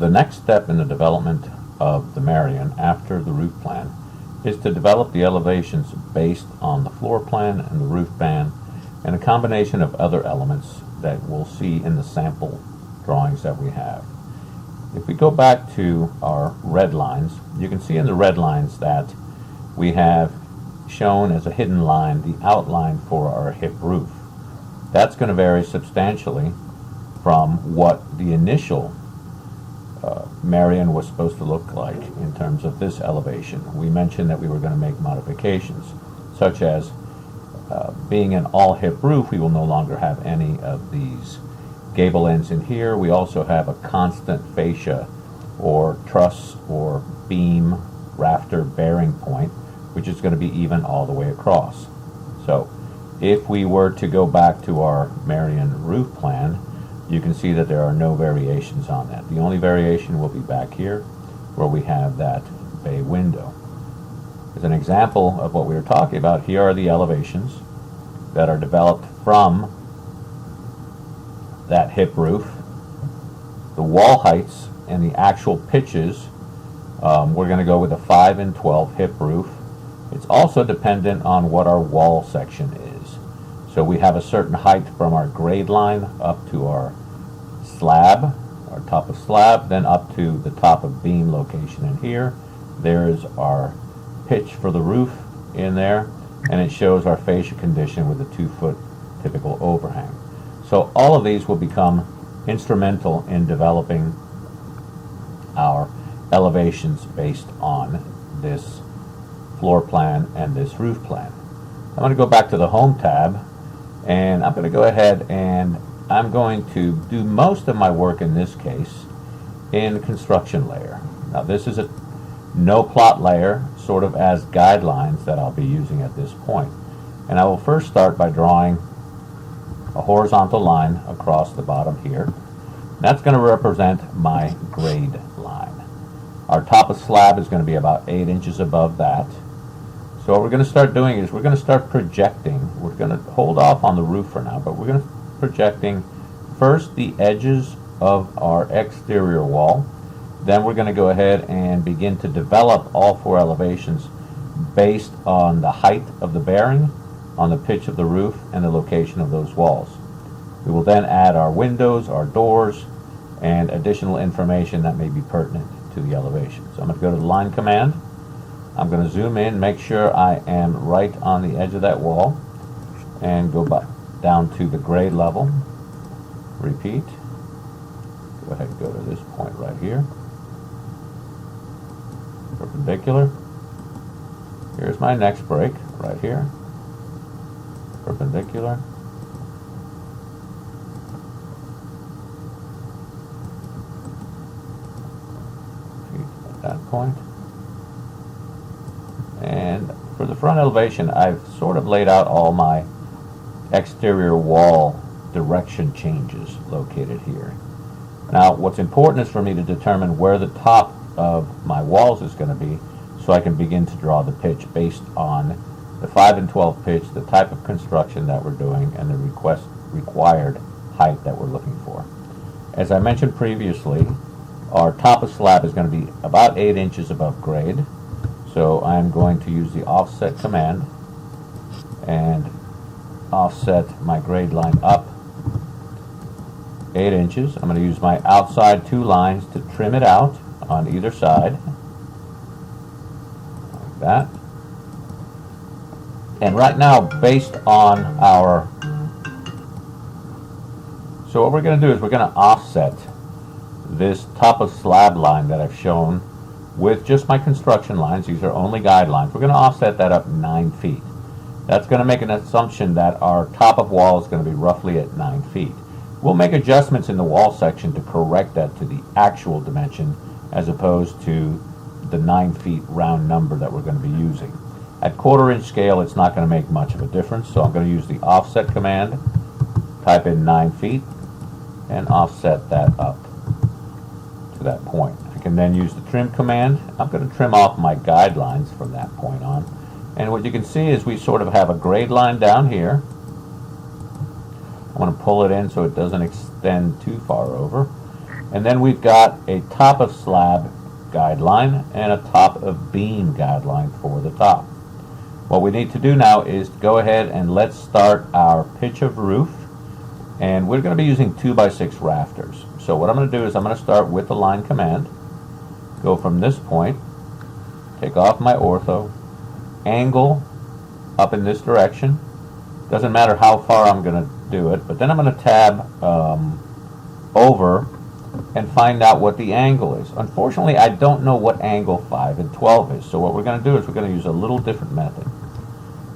the next step in the development of the Marion after the roof plan is to develop the elevations based on the floor plan and the roof plan and a combination of other elements that we'll see in the sample drawings that we have. If we go back to our red lines, you can see in the red lines that we have shown as a hidden line the outline for our hip roof. That's going to vary substantially from what the initial Marion was supposed to look like in terms of this elevation. We mentioned that we were going to make modifications, such as being an all hip roof, we will no longer have any of these gable ends in here. We also have a constant fascia or truss or beam rafter bearing point, which is going to be even all the way across. So if we were to go back to our Marion roof plan, you can see that there are no variations on that. The only variation will be back here where we have that bay window. As an example of what we were talking about, here are the elevations that are developed from that hip roof. The wall heights and the actual pitches, we're going to go with a 5 and 12 hip roof. It's also dependent on what our wall section is. So we have a certain height from our grade line up to our slab, our top of slab, then up to the top of beam location in here. There's our pitch for the roof in there, and it shows our fascia condition with a 2-foot typical overhang. So all of these will become instrumental in developing our elevations based on this floor plan and this roof plan. I'm going to go back to the Home tab, and I'm going to go ahead and I'm going to do most of my work in this case in construction layer. Now this is a no plot layer, sort of as guidelines that I'll be using at this point. And I will first start by drawing a horizontal line across the bottom here. That's going to represent my grade line. Our top of slab is going to be about 8 inches above that. So what we're going to start doing is we're going to start projecting. We're going to hold off on the roof for now, but we're going to projecting first the edges of our exterior wall. Then we're going to go ahead and begin to develop all 4 elevations based on the height of the bearing, on the pitch of the roof, and the location of those walls. We will then add our windows, our doors, and additional information that may be pertinent to the elevation. So I'm going to go to the line command. I'm going to zoom in, make sure I am right on the edge of that wall, and go back down to the grade level. Repeat. Go ahead and go to this point right here. Perpendicular. Here's my next break right here. Perpendicular. At that point. And for the front elevation, I've sort of laid out all my exterior wall direction changes located here. Now, what's important is for me to determine where the top of my walls is going to be, so I can begin to draw the pitch based on the 5 and 12 pitch, the type of construction that we're doing, and the required height that we're looking for. As I mentioned previously, our top of slab is going to be about 8 inches above grade. So I'm going to use the offset command and offset my grade line up 8 inches. I'm going to use my outside 2 lines to trim it out on either side, like that. And right now, based on our, so what we're going to do is we're going to offset this top of slab line that I've shown with just my construction lines. These are only guidelines. We're going to offset that up 9 feet. That's going to make an assumption that our top of wall is going to be roughly at 9 feet. We'll make adjustments in the wall section to correct that to the actual dimension as opposed to the 9 feet round number that we're going to be using. At 1/4 inch scale, it's not going to make much of a difference, so I'm going to use the offset command, type in 9 feet, and offset that up to that point. I can then use the trim command. I'm going to trim off my guidelines from that point on. And what you can see is we sort of have a grade line down here. I want to pull it in so it doesn't extend too far over. And then we've got a top of slab guideline and a top of beam guideline for the top. What we need to do now is go ahead and let's start our pitch of roof, and we're going to be using 2x6 rafters. So what I'm going to do is I'm going to start with the line command, go from this point, take off my ortho, angle up in this direction. Doesn't matter how far I'm going to do it, but then I'm going to tab over and find out what the angle is. Unfortunately, I don't know what angle 5 and 12 is, so what we're going to do is we're going to use a little different method.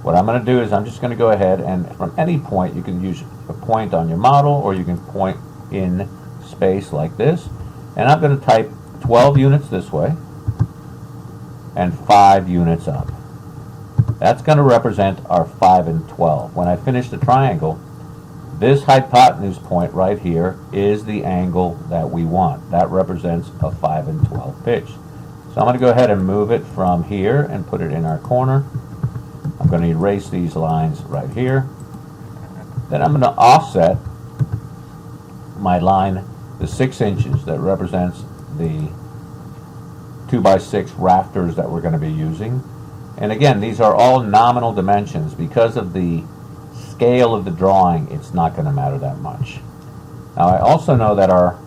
What I'm going to do is I'm just going to go ahead and from any point, you can use a point on your model or you can point in space like this, and I'm going to type 12 units this way and 5 units up. That's going to represent our 5 and 12. When I finish the triangle, this hypotenuse point right here is the angle that we want. That represents a 5 and 12 pitch. So I'm going to go ahead and move it from here and put it in our corner. I'm going to erase these lines right here. Then I'm going to offset my line the 6 inches that represents the 2x6 rafters that we're going to be using. And again, these are all nominal dimensions. Because of the scale of the drawing, it's not going to matter that much. Now I also know that our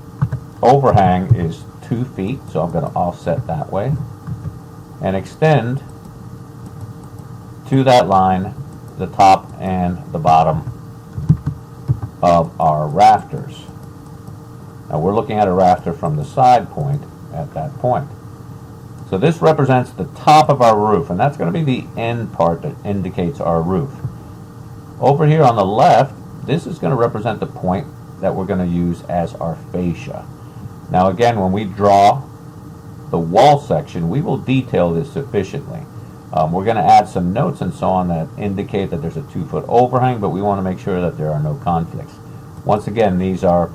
overhang is 2 feet, so I'm going to offset that way and extend to that line the top and the bottom of our rafters. Now we're looking at a rafter from the side point at that point. So this represents the top of our roof, and that's going to be the end part that indicates our roof. Over here on the left, this is going to represent the point that we're going to use as our fascia. Now again, when we draw the wall section, we will detail this sufficiently. We're going to add some notes and so on that indicate that there's a 2-foot overhang, but we want to make sure that there are no conflicts. Once again, these are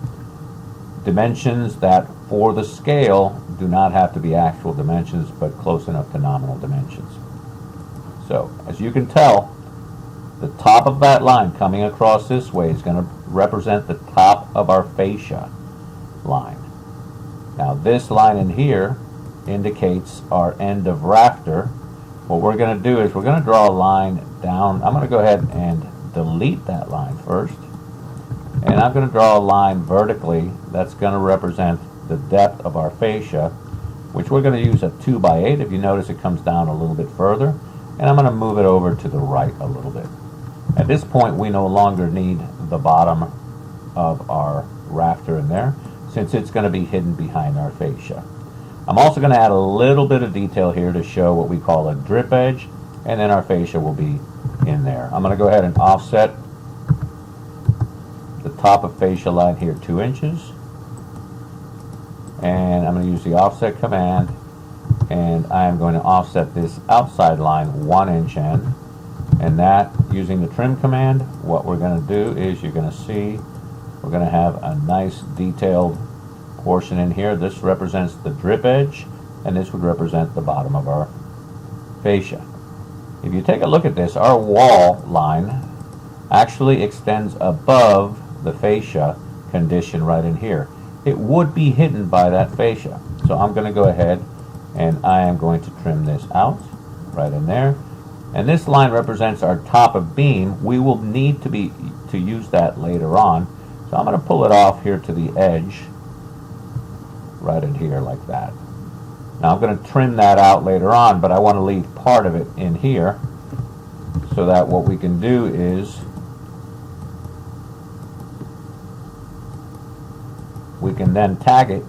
dimensions that for the scale do not have to be actual dimensions, but close enough to nominal dimensions. So as you can tell, the top of that line coming across this way is going to represent the top of our fascia line. Now this line in here indicates our end of rafter. What we're going to do is we're going to draw a line down. I'm going to go ahead and delete that line first. And I'm going to draw a line vertically that's going to represent the depth of our fascia, which we're going to use a 2x8. If you notice, it comes down a little bit further. And I'm going to move it over to the right a little bit. At this point, we no longer need the bottom of our rafter in there, since it's going to be hidden behind our fascia. I'm also going to add a little bit of detail here to show what we call a drip edge, and then our fascia will be in there. I'm going to go ahead and offset the top of fascia line here 2 inches, and I'm going to use the offset command, and I am going to offset this outside line 1 inch in, and that using the trim command, what we're going to do is you're going to see we're going to have a nice detailed portion in here. This represents the drip edge, and this would represent the bottom of our fascia. If you take a look at this, our wall line actually extends above the fascia condition right in here. It would be hidden by that fascia. So I'm going to go ahead and I am going to trim this out right in there. And this line represents our top of beam. We will need to use that later on. So I'm going to pull it off here to the edge right in here like that. Now I'm going to trim that out later on, but I want to leave part of it in here so that what we can do is we can then tag it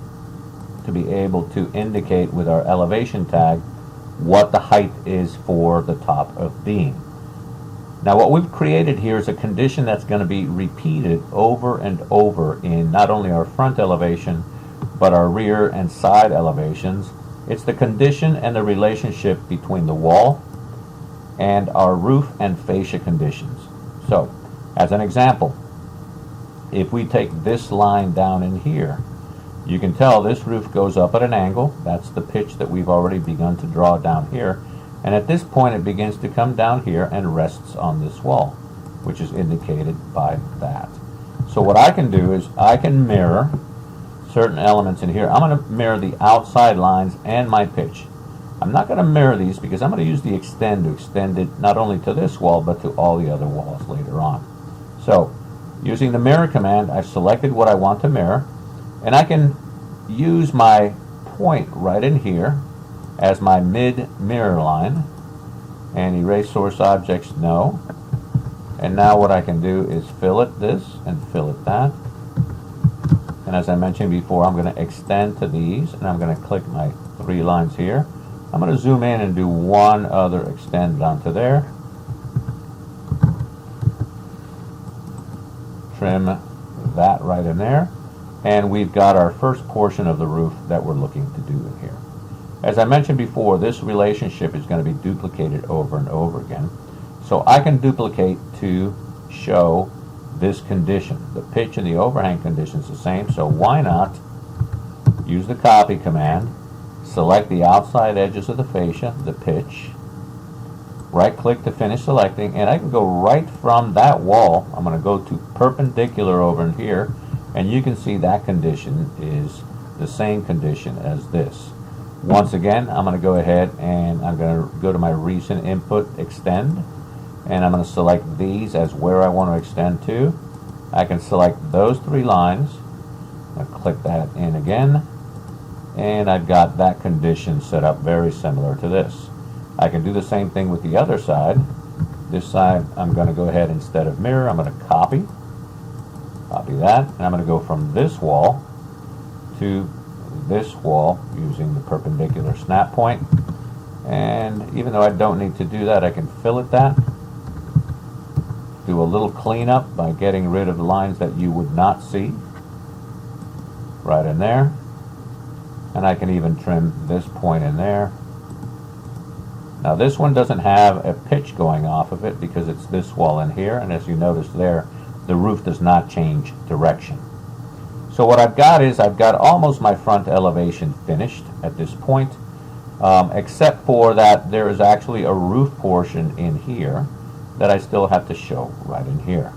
to be able to indicate with our elevation tag what the height is for the top of beam. Now what we've created here is a condition that's going to be repeated over and over in not only our front elevation but our rear and side elevations. It's the condition and the relationship between the wall and our roof and fascia conditions. So as an example, if we take this line down in here, you can tell this roof goes up at an angle. That's the pitch that we've already begun to draw down here. And at this point it begins to come down here and rests on this wall, which is indicated by that. So what I can do is I can mirror certain elements in here. I'm going to mirror the outside lines and my pitch. I'm not going to mirror these because I'm going to use the extend to extend it not only to this wall but to all the other walls later on. So using the mirror command, I've selected what I want to mirror, and I can use my point right in here as my mid mirror line, and erase source objects, no. And now what I can do is fillet this and fillet that. And as I mentioned before, I'm going to extend to these, and I'm going to click my 3 lines here. I'm going to zoom in and do one other extend onto there. Trim that right in there. And we've got our first portion of the roof that we're looking to do in here. As I mentioned before, this relationship is going to be duplicated over and over again. So I can duplicate to show this condition. The pitch and the overhang condition is the same, so why not use the copy command, select the outside edges of the fascia, the pitch, right click to finish selecting, and I can go right from that wall. I'm going to go to perpendicular over in here, and you can see that condition is the same condition as this. Once again, I'm going to go ahead and I'm going to go to my recent input, extend, and I'm going to select these as where I want to extend to. I can select those 3 lines. I'm going to click that in again, and I've got that condition set up very similar to this. I can do the same thing with the other side. This side, I'm going to go ahead, instead of mirror, I'm going to copy that, and I'm going to go from this wall to this wall using the perpendicular snap point. And even though I don't need to do that, I can fillet that, do a little cleanup by getting rid of the lines that you would not see right in there, and I can even trim this point in there. Now this one doesn't have a pitch going off of it because it's this wall in here, and as you notice there, the roof does not change direction. So what I've got is I've got almost my front elevation finished at this point, except for that there is actually a roof portion in here that I still have to show right in here.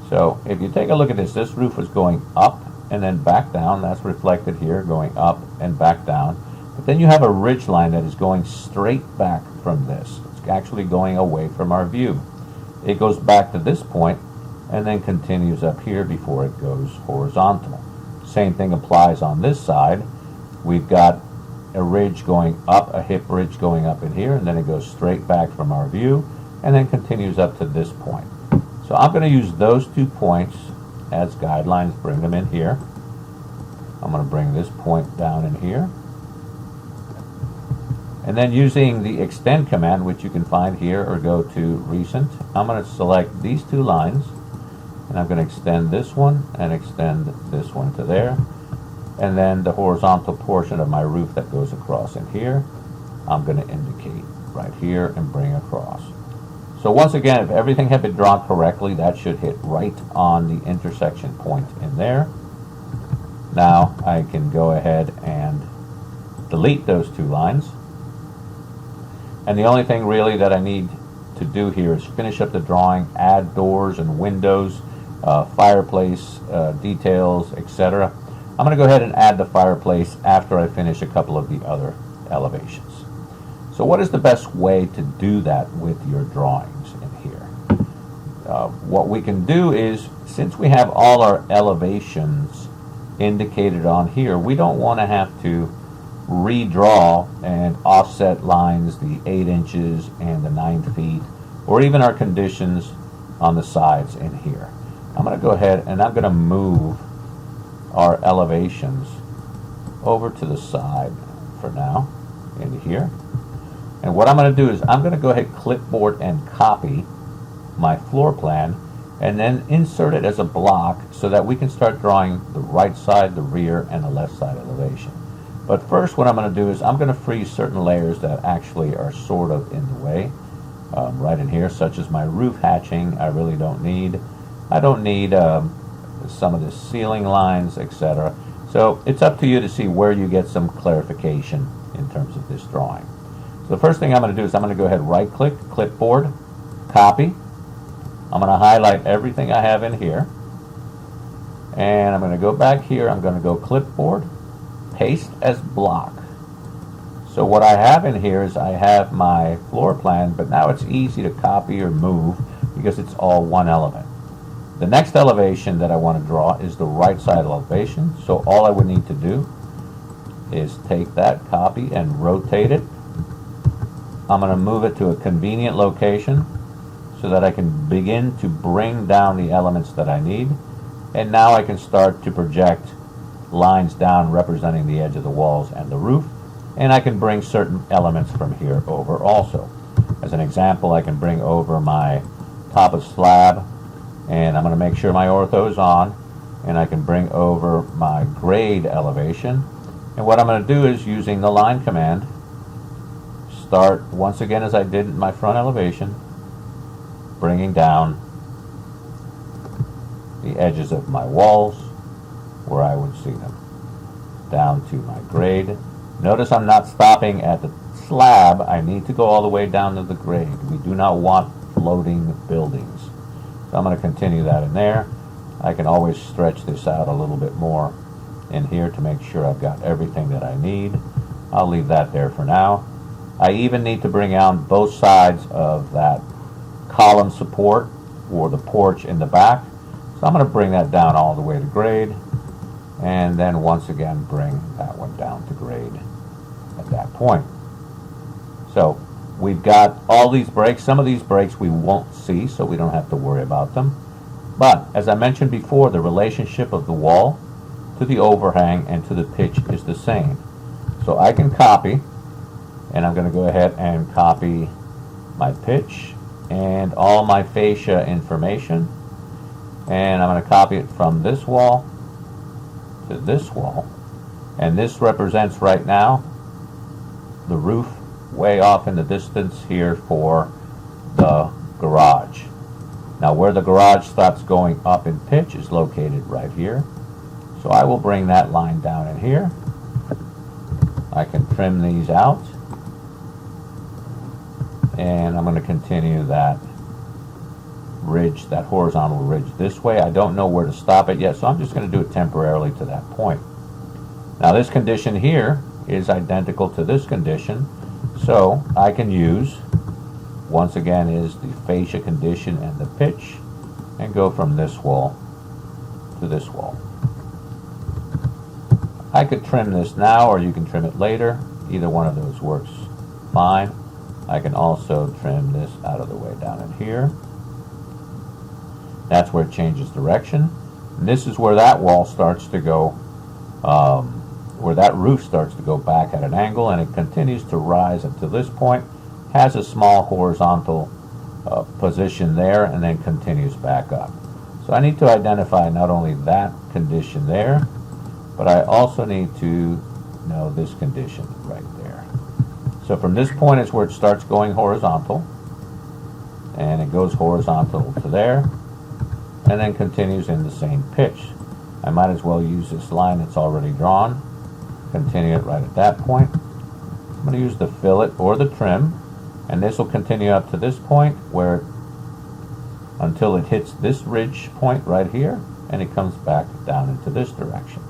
So if you take a look at this roof is going up and then back down. That's reflected here, going up and back down. But then you have a ridge line that is going straight back from this. It's actually going away from our view. It goes back to this point and then continues up here before it goes horizontal. Same thing applies on this side. We've got a ridge going up, a hip ridge going up in here, and then it goes straight back from our view and then continues up to this point. So I'm going to use those 2 points as guidelines, bring them in here. I'm going to bring this point down in here. And then using the extend command, which you can find here or go to recent, I'm going to select these 2 lines, and I'm going to extend this one and extend this one to there. And then the horizontal portion of my roof that goes across in here, I'm going to indicate right here and bring across. So once again, if everything had been drawn correctly, that should hit right on the intersection point in there. Now I can go ahead and delete those 2 lines. And the only thing really that I need to do here is finish up the drawing, add doors and windows, fireplace details, etc. I'm going to go ahead and add the fireplace after I finish a couple of the other elevations. So what is the best way to do that with your drawings in here? What we can do is, since we have all our elevations indicated on here, we don't want to have to redraw and offset lines, the 8 inches and the 9 feet, or even our conditions on the sides in here. I'm going to go ahead and I'm going to move our elevations over to the side for now into here. And what I'm going to do is I'm going to go ahead, clipboard, and copy my floor plan and then insert it as a block so that we can start drawing the right side, the rear, and the left side elevation. But first what I'm going to do is I'm going to freeze certain layers that actually are sort of in the way right in here, such as my roof hatching. I really don't need. I don't need some of the ceiling lines, etc. So it's up to you to see where you get some clarification in terms of this drawing. So the first thing I'm going to do is I'm going to go ahead, right click, clipboard, copy. I'm going to highlight everything I have in here. And I'm going to go back here. I'm going to go clipboard, paste as block. So what I have in here is I have my floor plan, but now it's easy to copy or move because it's all one element. The next elevation that I want to draw is the right side elevation. So all I would need to do is take that copy and rotate it. I'm going to move it to a convenient location so that I can begin to bring down the elements that I need. And now I can start to project lines down representing the edge of the walls and the roof. And I can bring certain elements from here over also. As an example, I can bring over my top of slab, and I'm going to make sure my ortho is on, and I can bring over my grade elevation. And what I'm going to do is, using the line command, start once again as I did in my front elevation, bringing down the edges of my walls where I would see them, down to my grade. Notice I'm not stopping at the slab. I need to go all the way down to the grade. We do not want floating buildings. So I'm going to continue that in there. I can always stretch this out a little bit more in here to make sure I've got everything that I need. I'll leave that there for now. I even need to bring out both sides of that column support or the porch in the back. So I'm going to bring that down all the way to grade, and then once again bring that one down to grade at that point. So we've got all these breaks. Some of these breaks we won't see, so we don't have to worry about them. But as I mentioned before, the relationship of the wall to the overhang and to the pitch is the same. So I can copy, and I'm going to go ahead and copy my pitch and all my fascia information. And I'm going to copy it from this wall to this wall. And this represents right now the roof way off in the distance here for the garage. Now where the garage starts going up in pitch is located right here. So I will bring that line down in here. I can trim these out. And I'm going to continue that ridge, that horizontal ridge this way. I don't know where to stop it yet, so I'm just going to do it temporarily to that point. Now this condition here is identical to this condition, so I can use, once again, is the fascia condition and the pitch, and go from this wall to this wall. I could trim this now, or you can trim it later. Either one of those works fine. I can also trim this out of the way down in here. That's where it changes direction. And this is where that wall starts to go, where that roof starts to go back at an angle, and it continues to rise up to this point, has a small horizontal position there, and then continues back up. So I need to identify not only that condition there, but I also need to know this condition right there. So from this point is where it starts going horizontal, and it goes horizontal to there, and then continues in the same pitch. I might as well use this line that's already drawn, continue it right at that point. I'm going to use the fillet or the trim, and this will continue up to this point where until it hits this ridge point right here, and it comes back down into this direction.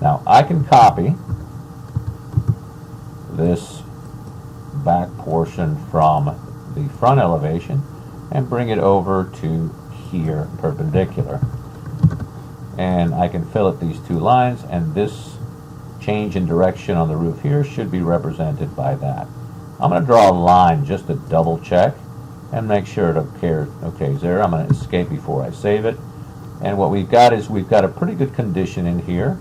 Now I can copy this back portion from the front elevation and bring it over to here perpendicular, and I can fillet these two lines, and this change in direction on the roof here should be represented by that. I'm going to draw a line just to double check and make sure it okays there. I'm going to escape before I save it, and what we've got is we've got a pretty good condition in here.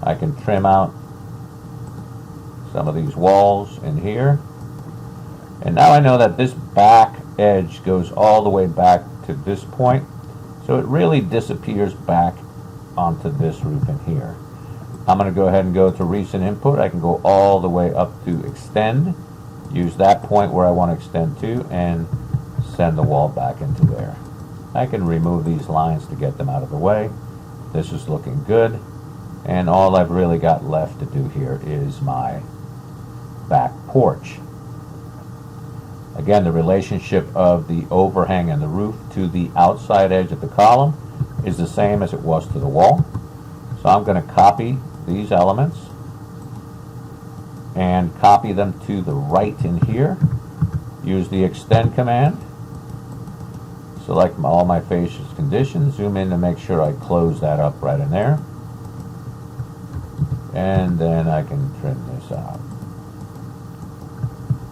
I can trim out some of these walls in here, and now I know that this back edge goes all the way back to this point, so it really disappears back onto this roof in here. I'm going to go ahead and go to recent input. I can go all the way up to extend, use that point where I want to extend to, and send the wall back into there. I can remove these lines to get them out of the way. This is looking good, and all I've really got left to do here is my back porch. Again, the relationship of the overhang and the roof to the outside edge of the column is the same as it was to the wall. So I'm going to copy these elements and copy them to the right in here. Use the extend command. Select all my fascia's conditions. Zoom in to make sure I close that up right in there. And then I can trim this out.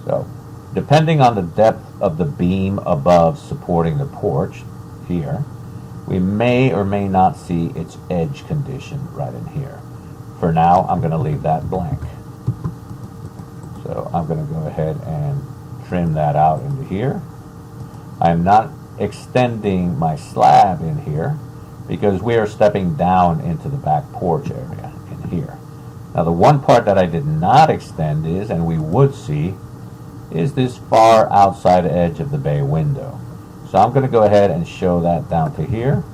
So, depending on the depth of the beam above supporting the porch here, we may or may not see its edge condition right in here. For now, I'm going to leave that blank. So I'm going to go ahead and trim that out into here. I'm not extending my slab in here because we are stepping down into the back porch area in here. Now the one part that I did not extend is, and we would see, is this far outside edge of the bay window. So I'm going to go ahead and show that down to here.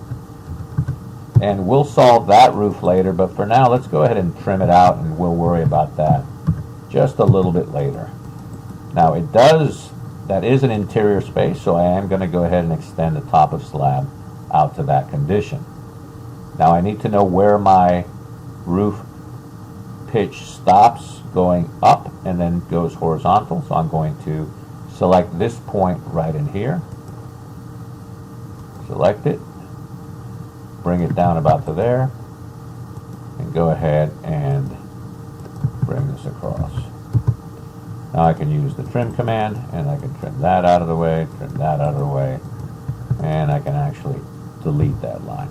And we'll solve that roof later, but for now let's go ahead and trim it out and we'll worry about that just a little bit later. Now that is an interior space, so I am going to go ahead and extend the top of slab out to that condition. Now I need to know where my roof pitch stops going up and then goes horizontal, so I'm going to select this point right in here. Select it, bring it down about to there, and go ahead and bring this across. Now I can use the trim command and I can trim that out of the way, trim that out of the way, and I can actually delete that line.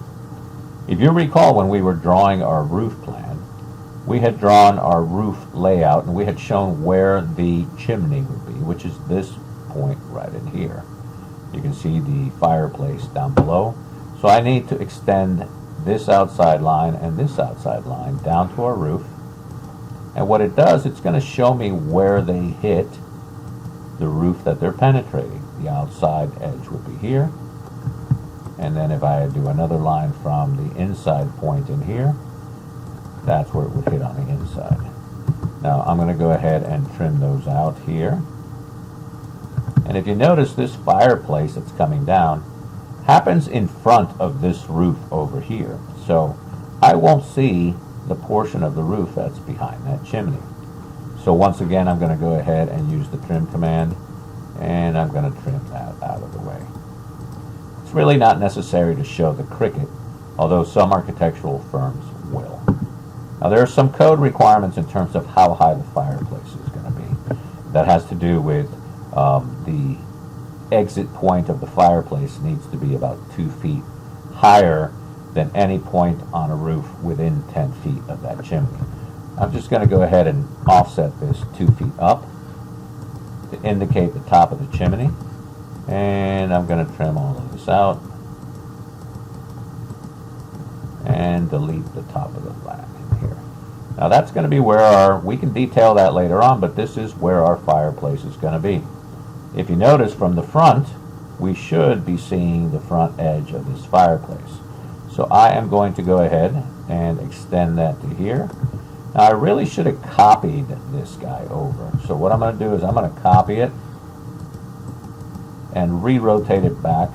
If you recall, when we were drawing our roof plan, we had drawn our roof layout and we had shown where the chimney would be, which is this point right in here. You can see the fireplace down below. So I need to extend this outside line and this outside line down to our roof. And what it does, it's going to show me where they hit the roof that they're penetrating. The outside edge would be here. And then if I do another line from the inside point in here, that's where it would hit on the inside. Now I'm going to go ahead and trim those out here. And if you notice, this fireplace that's coming down happens in front of this roof over here. So I won't see the portion of the roof that's behind that chimney. So once again, I'm going to go ahead and use the trim command, and I'm going to trim that out of the way. It's really not necessary to show the cricket, although some architectural firms will. Now there are some code requirements in terms of how high the fireplace is going to be. That has to do with the exit point of the fireplace needs to be about 2 feet higher than any point on a roof within 10 feet of that chimney. I'm just going to go ahead and offset this 2 feet up to indicate the top of the chimney, and I'm going to trim all of this out and delete the top of the flat in here. Now that's going to be where we can detail that later on, but this is where our fireplace is going to be. If you notice from the front, we should be seeing the front edge of this fireplace. So I am going to go ahead and extend that to here. Now I really should have copied this guy over. So what I'm going to do is I'm going to copy it and re-rotate it back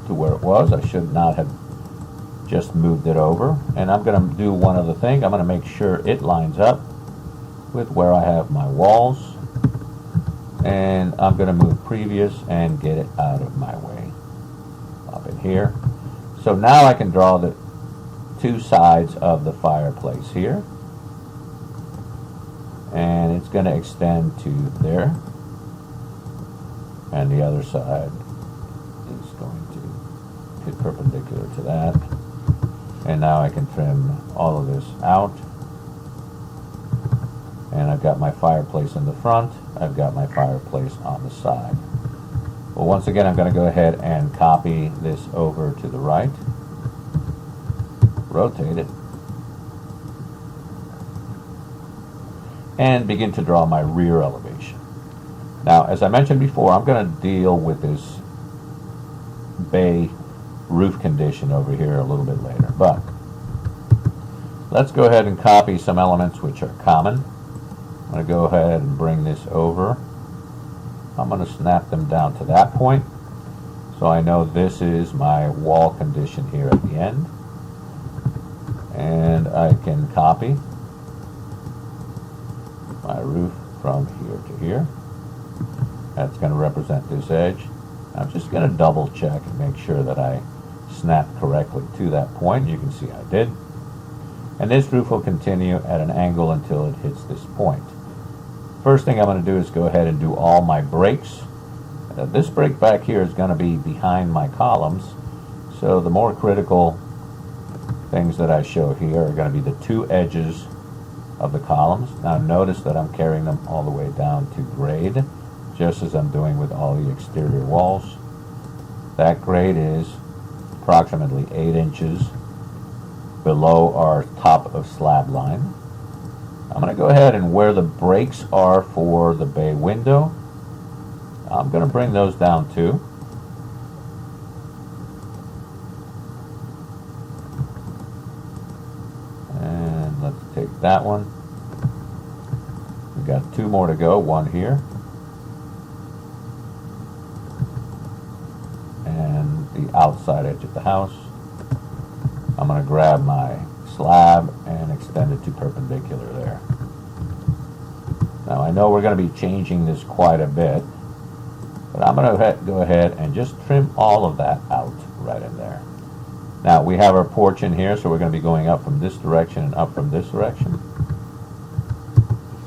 to where it was. I should not have just moved it over. And I'm going to do one other thing. I'm going to make sure it lines up with where I have my walls. And I'm going to move previous and get it out of my way up in here. So now I can draw the two sides of the fireplace here. And it's going to extend to there. And the other side is going to hit perpendicular to that. And now I can trim all of this out. And I've got my fireplace in the front. I've got my fireplace on the side. Well, once again, I'm going to go ahead and copy this over to the right. Rotate it. And begin to draw my rear elevation. Now, as I mentioned before, I'm going to deal with this bay roof condition over here a little bit later. But let's go ahead and copy some elements which are common. I'm going to go ahead and bring this over. I'm going to snap them down to that point. So I know this is my wall condition here at the end. And I can copy my roof from here to here. That's going to represent this edge. I'm just going to double check and make sure that I snap correctly to that point. You can see I did. And this roof will continue at an angle until it hits this point. First thing I'm going to do is go ahead and do all my breaks. This break back here is going to be behind my columns, so the more critical things that I show here are going to be the two edges of the columns. Now notice that I'm carrying them all the way down to grade, just as I'm doing with all the exterior walls. That grade is approximately 8 inches below our top of slab line. I'm going to go ahead and where the breaks are for the bay window, I'm going to bring those down too. And let's take that one. We've got 2 more to go, one here. And the outside edge of the house. I'm going to grab my slab and extend it to perpendicular there. Now I know we're going to be changing this quite a bit, but I'm going to go ahead and just trim all of that out right in there. Now we have our porch in here, so we're going to be going up from this direction and up from this direction.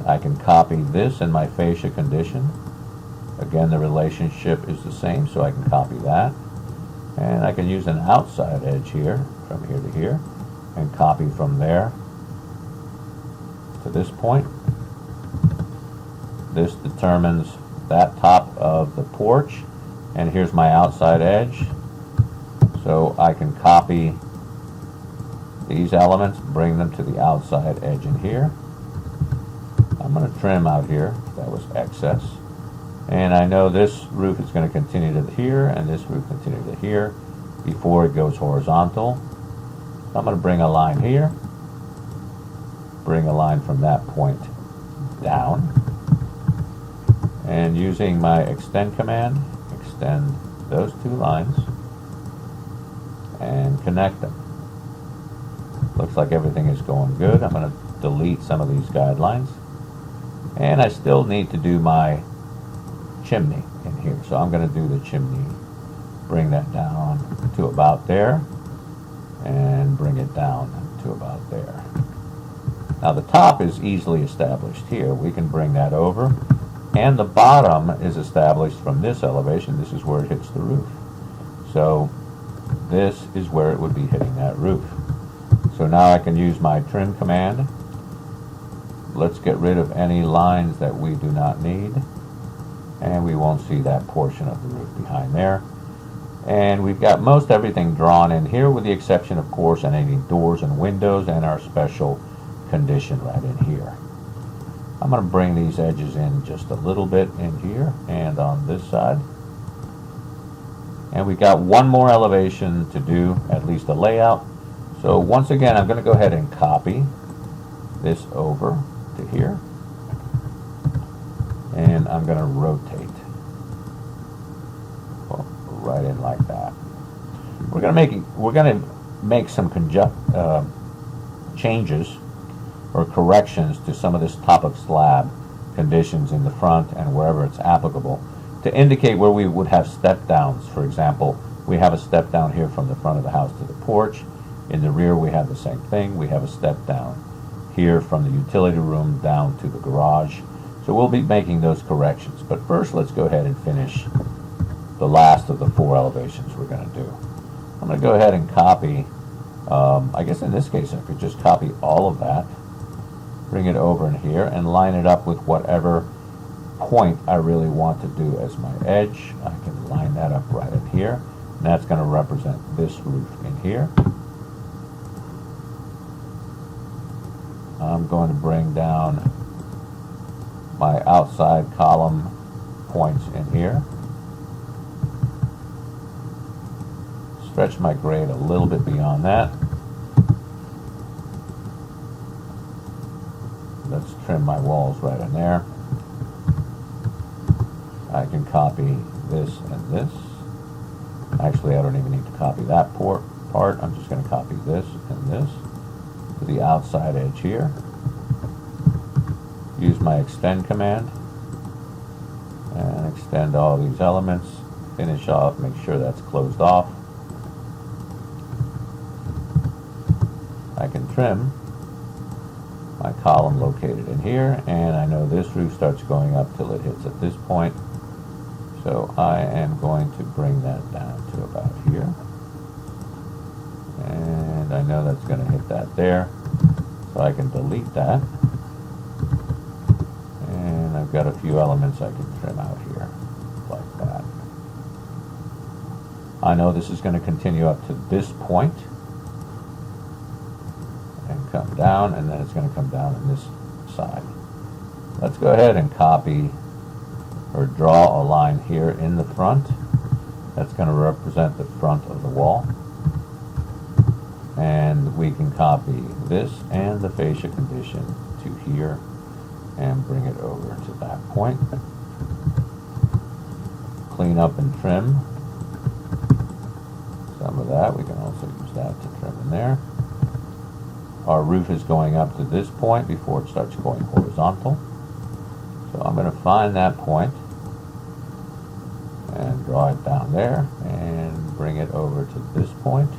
I can copy this in my fascia condition. Again, the relationship is the same, so I can copy that. And I can use an outside edge here, from here to here, and copy from there to this point. This determines that top of the porch, and here's my outside edge. So I can copy these elements, bring them to the outside edge in here. I'm going to trim out here, that was excess. And I know this roof is going to continue to here, and this roof continue to here before it goes horizontal. I'm going to bring a line here, bring a line from that point down, and using my extend command, extend those 2 lines and connect them. Looks like everything is going good. I'm going to delete some of these guidelines, and I still need to do my chimney in here, so I'm going to do the chimney, bring that down to about there and bring it down to about there. Now the top is easily established here. We can bring that over, and the bottom is established from this elevation. This is where it hits the roof, so this is where it would be hitting that roof. So now I can use my trim command. Let's get rid of any lines that we do not need, and we won't see that portion of the roof behind there. And we've got most everything drawn in here, with the exception, of course, of any doors and windows and our special condition right in here. I'm going to bring these edges in just a little bit in here and on this side. And we've got one more elevation to do, at least a layout. So once again, I'm going to go ahead and copy this over to here. And I'm going to rotate right in like that. We're going to make some changes or corrections to some of this top of slab conditions in the front and wherever it's applicable to indicate where we would have step downs. For example, we have a step down here from the front of the house to the porch. In the rear we have the same thing. We have a step down here from the utility room down to the garage. So we'll be making those corrections. But first, let's go ahead and finish the last of the 4 elevations we're going to do. I'm going to go ahead and copy, I guess in this case I could just copy all of that, bring it over in here, and line it up with whatever point I really want to do as my edge. I can line that up right in here, and that's going to represent this roof in here. I'm going to bring down my outside column points in here. Stretch my grade a little bit beyond that. Let's trim my walls right in there. I can copy this and this. Actually, I don't even need to copy that part. I'm just going to copy this and this. to the outside edge here. Use my extend command and extend all these elements. Finish off, make sure that's closed off. I can trim my column located in here, and I know this roof starts going up till it hits at this point. So I am going to bring that down to about here. And I know that's going to hit that there. So I can delete that. And I've got a few elements I can trim out here, like that. I know this is going to continue up to this point and come down, and then it's going to come down on this side. Let's go ahead and copy or draw a line here in the front. That's going to represent the front of the wall. And we can copy this and the fascia condition to here and bring it over to that point. Clean up and trim some of that. We can also use that to trim in there. Our roof is going up to this point before it starts going horizontal. So I'm going to find that point and draw it down there and bring it over to this point.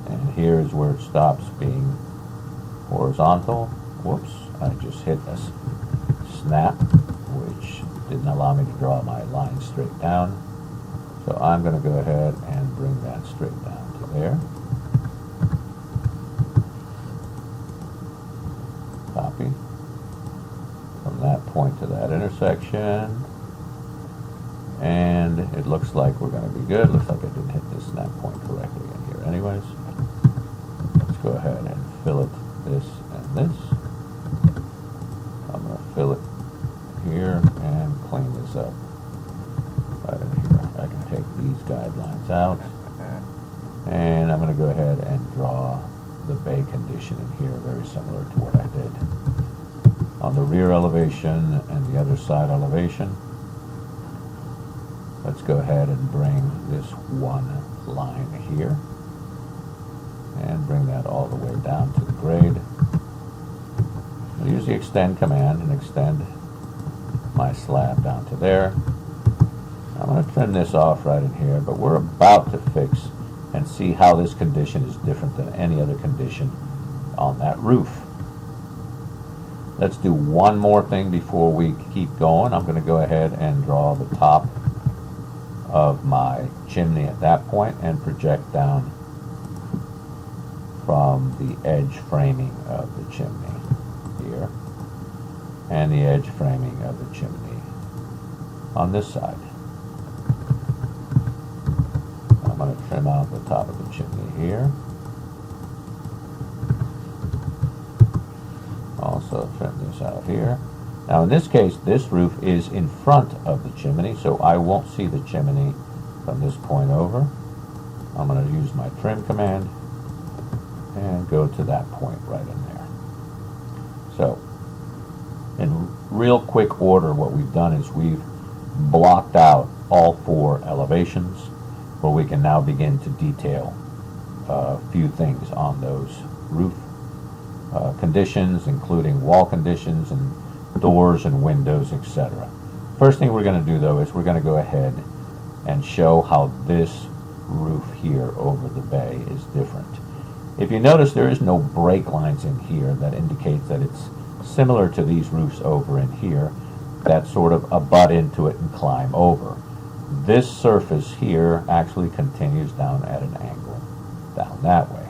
And here is where it stops being horizontal. Whoops, I just hit a snap, which didn't allow me to draw my line straight down. So I'm going to go ahead and bring that straight down to there. Copy from that point to that intersection. And it looks like we're going to be good. Looks like I didn't hit this snap point correctly in here anyways. Let's go ahead and fillet this and this. I'm going to fillet here and clean this up right in here. I can take these guidelines out. And I'm going to go ahead and draw the bay condition in here, very similar to what I did on the rear elevation and the other side elevation. Let's go ahead and bring this one line here and bring that all the way down to the grade. I'll use the extend command and extend my slab down to there. I'm going to trim this off right in here, but we're about to fix and see how this condition is different than any other condition on that roof. Let's do one more thing before we keep going. I'm going to go ahead and draw the top of my chimney at that point and project down from the edge framing of the chimney here and the edge framing of the chimney on this side. I'm going to trim out the top of the chimney here. Also trim this out here. Now in this case, this roof is in front of the chimney, so I won't see the chimney from this point over. I'm going to use my trim command and go to that point right in there. So in real quick order, what we've done is we've blocked out all four elevations where we can now begin to detail a few things on those roof conditions, including wall conditions and doors and windows, etc. First thing we're going to do though is we're going to go ahead and show how this roof here over the bay is different. If you notice, there is no break lines in here that indicates that it's similar to these roofs over in here that sort of abut into it and climb over. This surface here actually continues down at an angle down that way.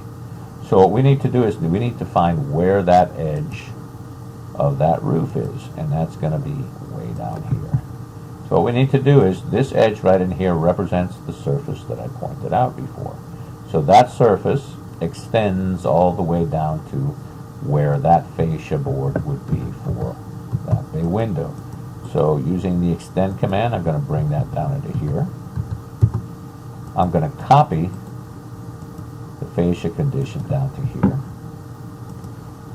So what we need to do is we need to find where that edge of that roof is, and that's going to be way down here. So what we need to do is this edge right in here represents the surface that I pointed out before. So that surface extends all the way down to where that fascia board would be for that bay window. So using the extend command, I'm going to bring that down into here. I'm going to copy the fascia condition down to here.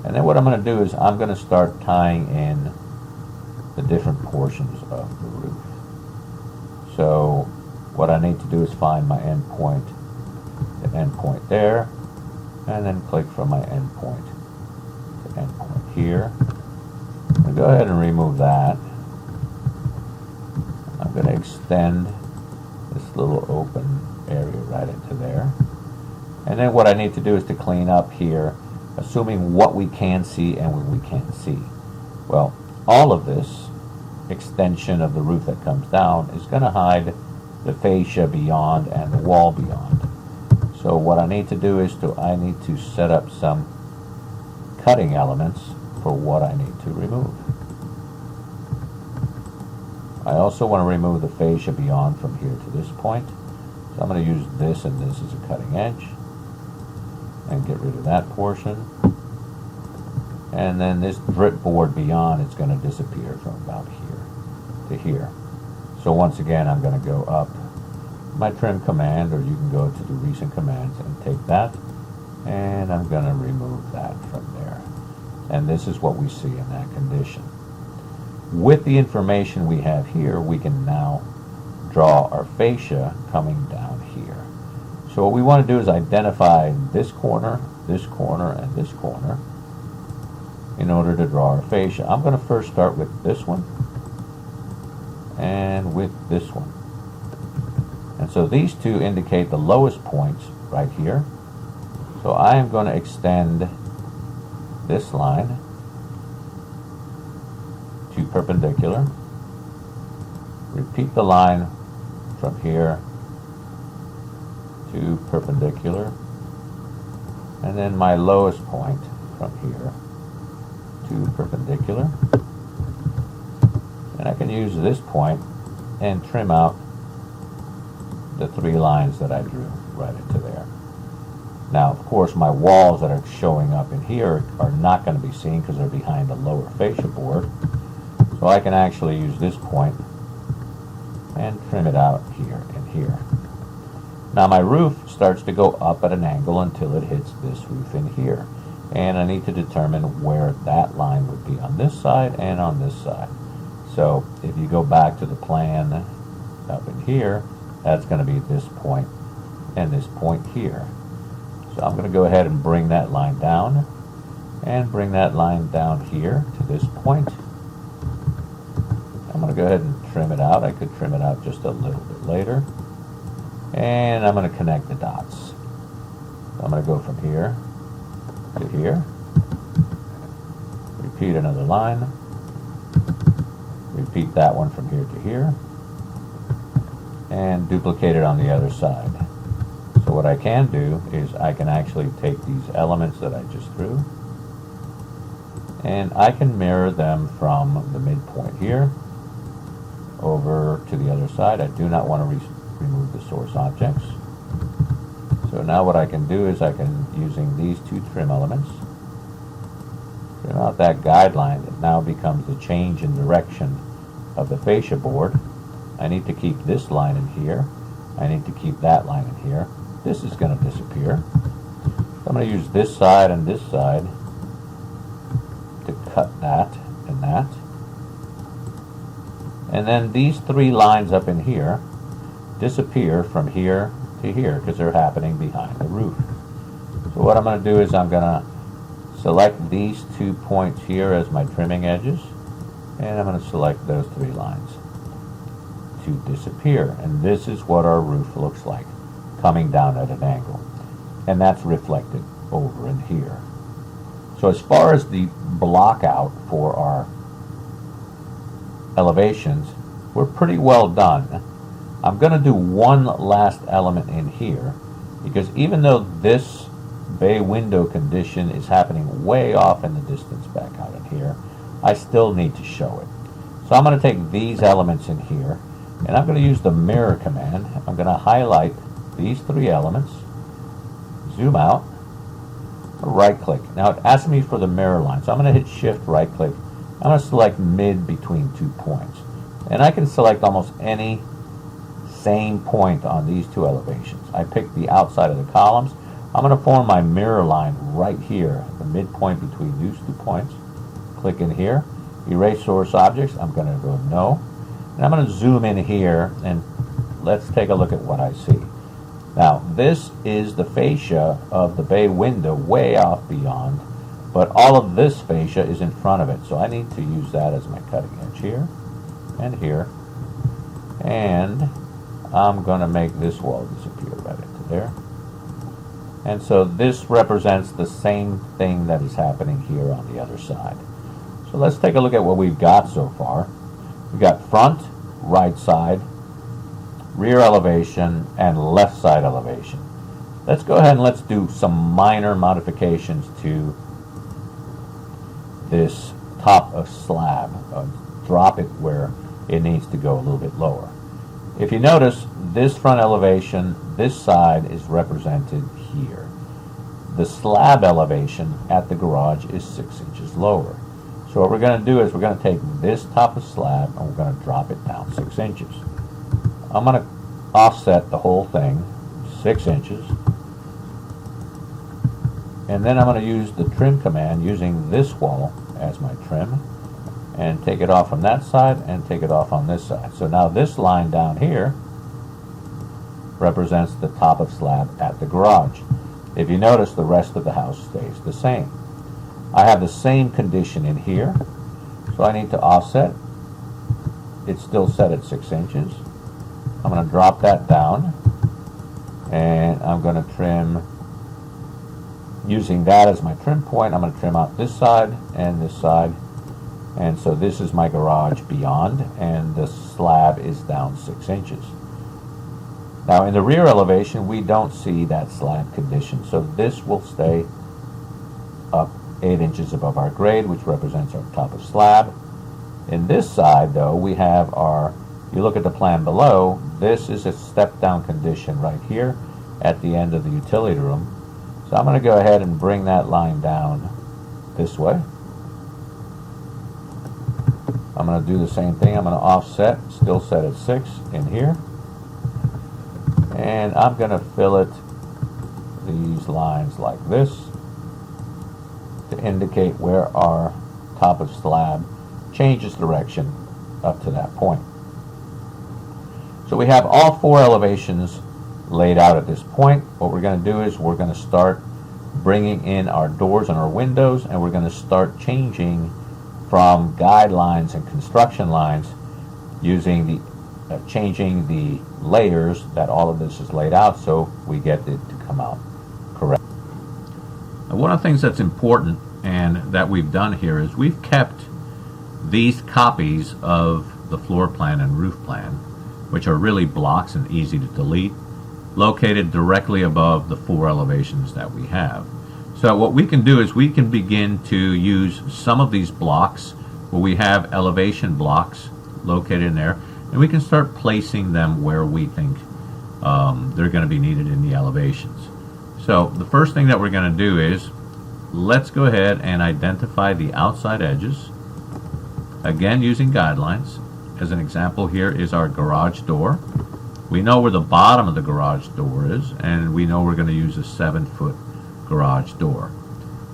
And then what I'm going to do is I'm going to start tying in the different portions of the roof. So what I need to do is find my end point, the end point there, and then click from my endpoint to endpoint here. I'm going to go ahead and remove that. I'm going to extend this little open area right into there. And then what I need to do is to clean up here, assuming what we can see and what we can't see. Well, all of this extension of the roof that comes down is going to hide the fascia beyond and the wall beyond. So what I need to do is I need to set up some cutting elements for what I need to remove. I also want to remove the fascia beyond from here to this point. So I'm going to use this and this as a cutting edge and get rid of that portion. And then this drip board beyond is going to disappear from about here to here. So once again, I'm going to go up my trim command, or you can go to the recent commands and take that, and I'm going to remove that from there. And this is what we see in that condition. With the information we have here, we can now draw our fascia coming down here. So what we want to do is identify this corner, and this corner in order to draw our fascia. I'm going to first start with this one and with this one. And so these two indicate the lowest points right here. So I am going to extend this line to perpendicular. Repeat the line from here to perpendicular. And then my lowest point from here to perpendicular. And I can use this point and trim out the three lines that I drew right into there. Now, of course, my walls that are showing up in here are not going to be seen because they're behind the lower fascia board. So I can actually use this point and trim it out here and here. Now my roof starts to go up at an angle until it hits this roof in here. And I need to determine where that line would be on this side and on this side. So if you go back to the plan up in here, that's going to be this point and this point here. So I'm going to go ahead and bring that line down and bring that line down here to this point. I'm going to go ahead and trim it out. I could trim it out just a little bit later. And I'm going to connect the dots. So I'm going to go from here to here. Repeat another line. Repeat that one from here to here. And duplicate it on the other side. So what I can do is I can actually take these elements that I just drew and I can mirror them from the midpoint here over to the other side. I do not want to remove the source objects. So now what I can do is I can, using these two trim elements, trim out that guideline that now becomes the change in direction of the fascia board. I need to keep this line in here. I need to keep that line in here. This is going to disappear. So I'm going to use this side and this side to cut that and that. And then these three lines up in here disappear from here to here because they're happening behind the roof. So what I'm going to do is I'm going to select these 2 points here as my trimming edges, and I'm going to select those three lines to disappear. And this is what our roof looks like, coming down at an angle. And that's reflected over in here. So as far as the block out for our elevations, we're pretty well done. I'm going to do one last element in here, because even though this bay window condition is happening way off in the distance back out in here, I still need to show it. So I'm going to take these elements in here, and I'm going to use the mirror command. I'm going to highlight these three elements, zoom out, right click. Now it asks me for the mirror line, so I'm going to hit shift right click. I'm going to select mid between 2 points, and I can select almost any same point on these two elevations. I pick the outside of the columns. I'm going to form my mirror line right here, the midpoint between these 2 points. Click in here, erase source objects. I'm going to go no, and I'm going to zoom in here, and let's take a look at what I see. Now, this is the fascia of the bay window way off beyond, but all of this fascia is in front of it. So I need to use that as my cutting edge here and here. And I'm going to make this wall disappear right into there. And so this represents the same thing that is happening here on the other side. So let's take a look at what we've got so far. We've got front, right side, rear elevation, and left side elevation. Let's go ahead and let's do some minor modifications to this top of slab. Drop it where it needs to go a little bit lower. If you notice, this front elevation, this side is represented here. The slab elevation at the garage is 6 inches lower. So what we're going to do is we're going to take this top of slab and we're going to drop it down 6 inches. I'm going to offset the whole thing 6 inches. And then I'm going to use the trim command using this wall as my trim and take it off from that side and take it off on this side. So now this line down here represents the top of slab at the garage. If you notice, the rest of the house stays the same. I have the same condition in here, so I need to offset. It's still set at 6 inches. I'm going to drop that down, and I'm going to trim, using that as my trim point, I'm going to trim out this side and this side. And so this is my garage beyond, and the slab is down 6 inches. Now in the rear elevation, we don't see that slab condition, so this will stay up 8 inches above our grade, which represents our top of slab. In this side, though, we have our, you look at the plan below, this is a step down condition right here at the end of the utility room. So I'm going to go ahead and bring that line down this way. I'm going to do the same thing. I'm going to offset, still set at 6 in here. And I'm going to fillet these lines like this to indicate where our top of slab changes direction up to that point. So we have all 4 elevations laid out at this point. What we're going to do is we're going to start bringing in our doors and our windows, and we're going to start changing from guidelines and construction lines using the changing the layers that all of this is laid out so we get it to come out correct. Now, one of the things that's important and that we've done here is we've kept these copies of the floor plan and roof plan, which are really blocks and easy to delete, located directly above the 4 elevations that we have. So what we can do is we can begin to use some of these blocks where we have elevation blocks located in there, and we can start placing them where we think they're going to be needed in the elevations. So the first thing that we're going to do is let's go ahead and identify the outside edges, again using guidelines. As an example, here is our garage door. We know where the bottom of the garage door is, and we know we're going to use a 7-foot garage door.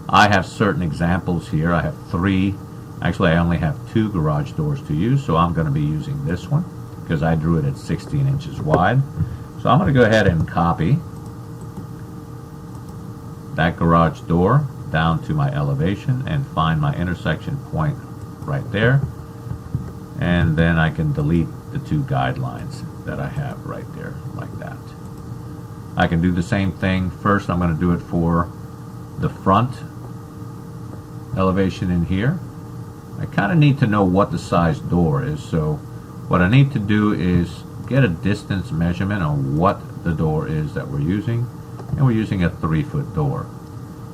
I have certain examples here. I have 3. Actually, I only have 2 garage doors to use, so I'm going to be using this one because I drew it at 16 inches wide. So I'm going to go ahead and copy that garage door down to my elevation and find my intersection point right there. And then I can delete the 2 guidelines that I have right there like that. I can do the same thing. First, I'm going to do it for the front elevation in here. I kind of need to know what the size door is, so what I need to do is get a distance measurement on what the door is that we're using, and we're using a 3-foot door.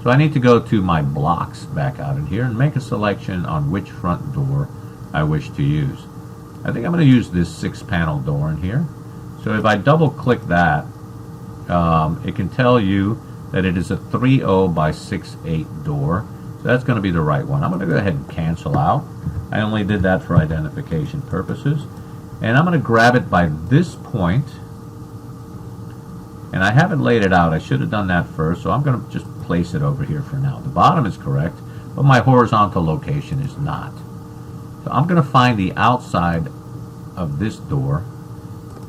So I need to go to my blocks back out in here and make a selection on which front door I wish to use. I think I'm going to use this 6-panel door in here. So if I double click that, it can tell you that it is a 3.0 by 6.8 door. So that's going to be the right one. I'm going to go ahead and cancel out. I only did that for identification purposes. And I'm going to grab it by this point. And I haven't laid it out. I should have done that first. So I'm going to just place it over here for now. The bottom is correct, but my horizontal location is not. So I'm going to find the outside of this door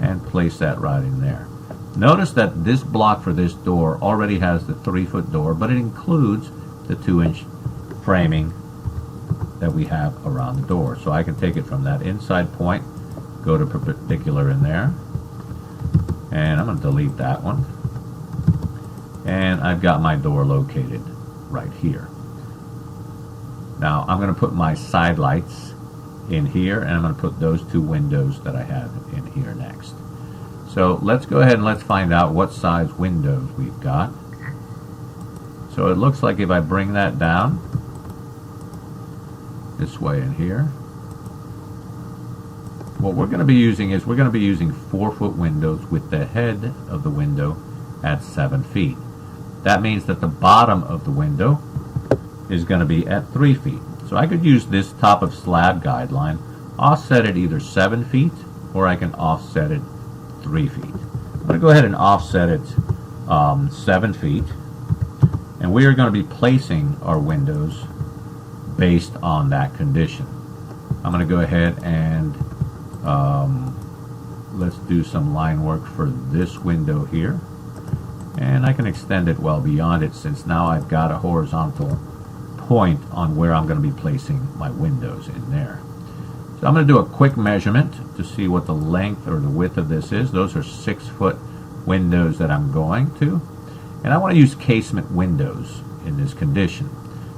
and place that right in there. Notice that this block for this door already has the 3-foot door, but it includes the 2-inch framing that we have around the door. So I can take it from that inside point, go to perpendicular in there, and I'm going to delete that one. And I've got my door located right here. Now I'm going to put my side lights in here, and I'm going to put those 2 windows that I have in here next. So let's go ahead and let's find out what size windows we've got. So it looks like if I bring that down this way in here, what we're going to be using is we're going to be using 4-foot windows with the head of the window at 7 feet. That means that the bottom of the window is going to be at 3 feet. So I could use this top of slab guideline, offset it either 7 feet, or I can offset it 3 feet. I'm going to go ahead and offset it 7 feet, and we are going to be placing our windows based on that condition. I'm going to go ahead and let's do some line work for this window here, and I can extend it well beyond it since now I've got a horizontal point on where I'm going to be placing my windows in there. So I'm going to do a quick measurement to see what the length or the width of this is. Those are 6-foot windows that I'm going to, and I want to use casement windows in this condition.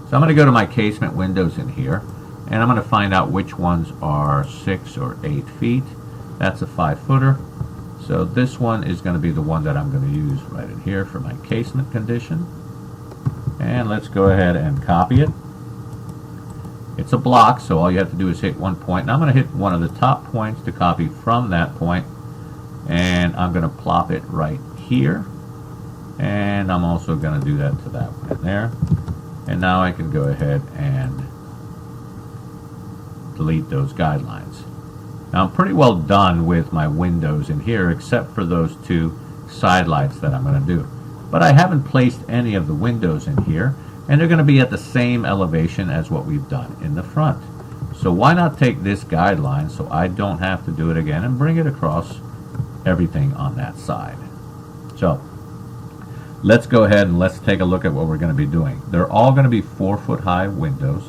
So I'm going to go to my casement windows in here, and I'm going to find out which ones are 6 or 8 feet. That's a 5-footer. So this one is going to be the one that I'm going to use right in here for my casement condition. And let's go ahead and copy it. It's a block, so all you have to do is hit one point. And I'm going to hit one of the top points to copy from that point, and I'm going to plop it right here. And I'm also going to do that to that one in there. And now I can go ahead and delete those guidelines. Now I'm pretty well done with my windows in here, except for those 2 side lights that I'm going to do. But I haven't placed any of the windows in here, and they're going to be at the same elevation as what we've done in the front. So why not take this guideline so I don't have to do it again and bring it across everything on that side. So let's go ahead and let's take a look at what we're going to be doing. They're all going to be 4-foot high windows,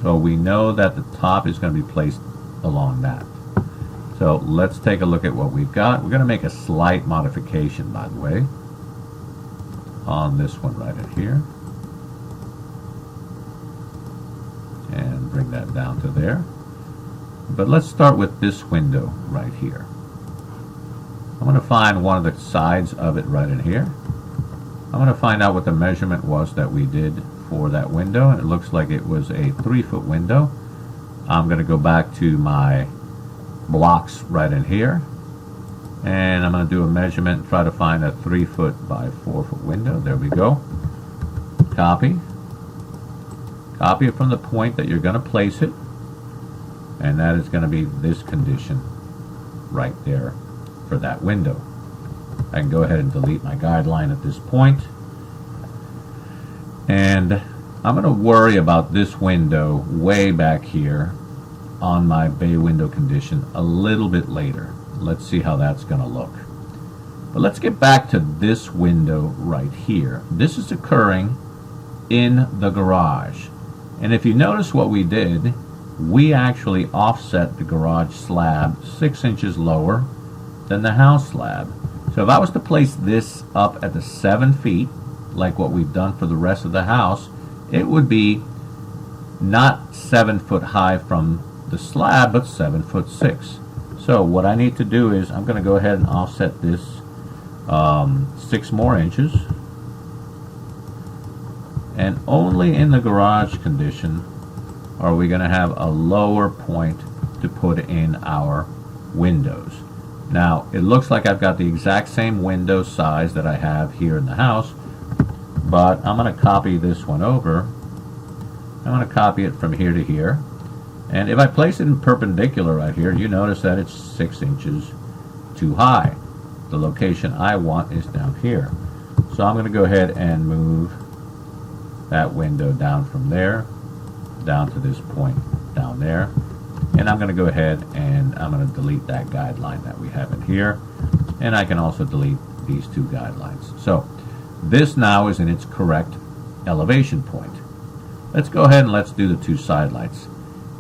so we know that the top is going to be placed along that. So let's take a look at what we've got. We're going to make a slight modification, by the way, on this one right in here, and bring that down to there. But let's start with this window right here. I'm going to find one of the sides of it right in here. I'm going to find out what the measurement was that we did for that window. It looks like it was a 3-foot window. I'm going to go back to my blocks right in here, and I'm going to do a measurement and try to find a 3-foot by 4-foot window. There we go. Copy it from the point that you're going to place it, and that is going to be this condition right there for that window. I can go ahead and delete my guideline at this point, and I'm going to worry about this window way back here on my bay window condition a little bit later. Let's see how that's going to look. But let's get back to this window right here. This is occurring in the garage. And if you notice what we did, we actually offset the garage slab 6 inches lower than the house slab. So if I was to place this up at the 7 feet, like what we've done for the rest of the house, it would be not 7 foot high from the slab, but 7'6". So what I need to do is I'm going to go ahead and offset this 6 more inches, and only in the garage condition are we going to have a lower point to put in our windows. Now it looks like I've got the exact same window size that I have here in the house, but I'm going to copy this one over. I'm going to copy it from here to here. And if I place it in perpendicular right here, you notice that it's 6 inches too high. The location I want is down here. So I'm going to go ahead and move that window down from there, down to this point down there. And I'm going to go ahead and I'm going to delete that guideline that we have in here. And I can also delete these two guidelines. So this now is in its correct elevation point. Let's go ahead and let's do the two side lights.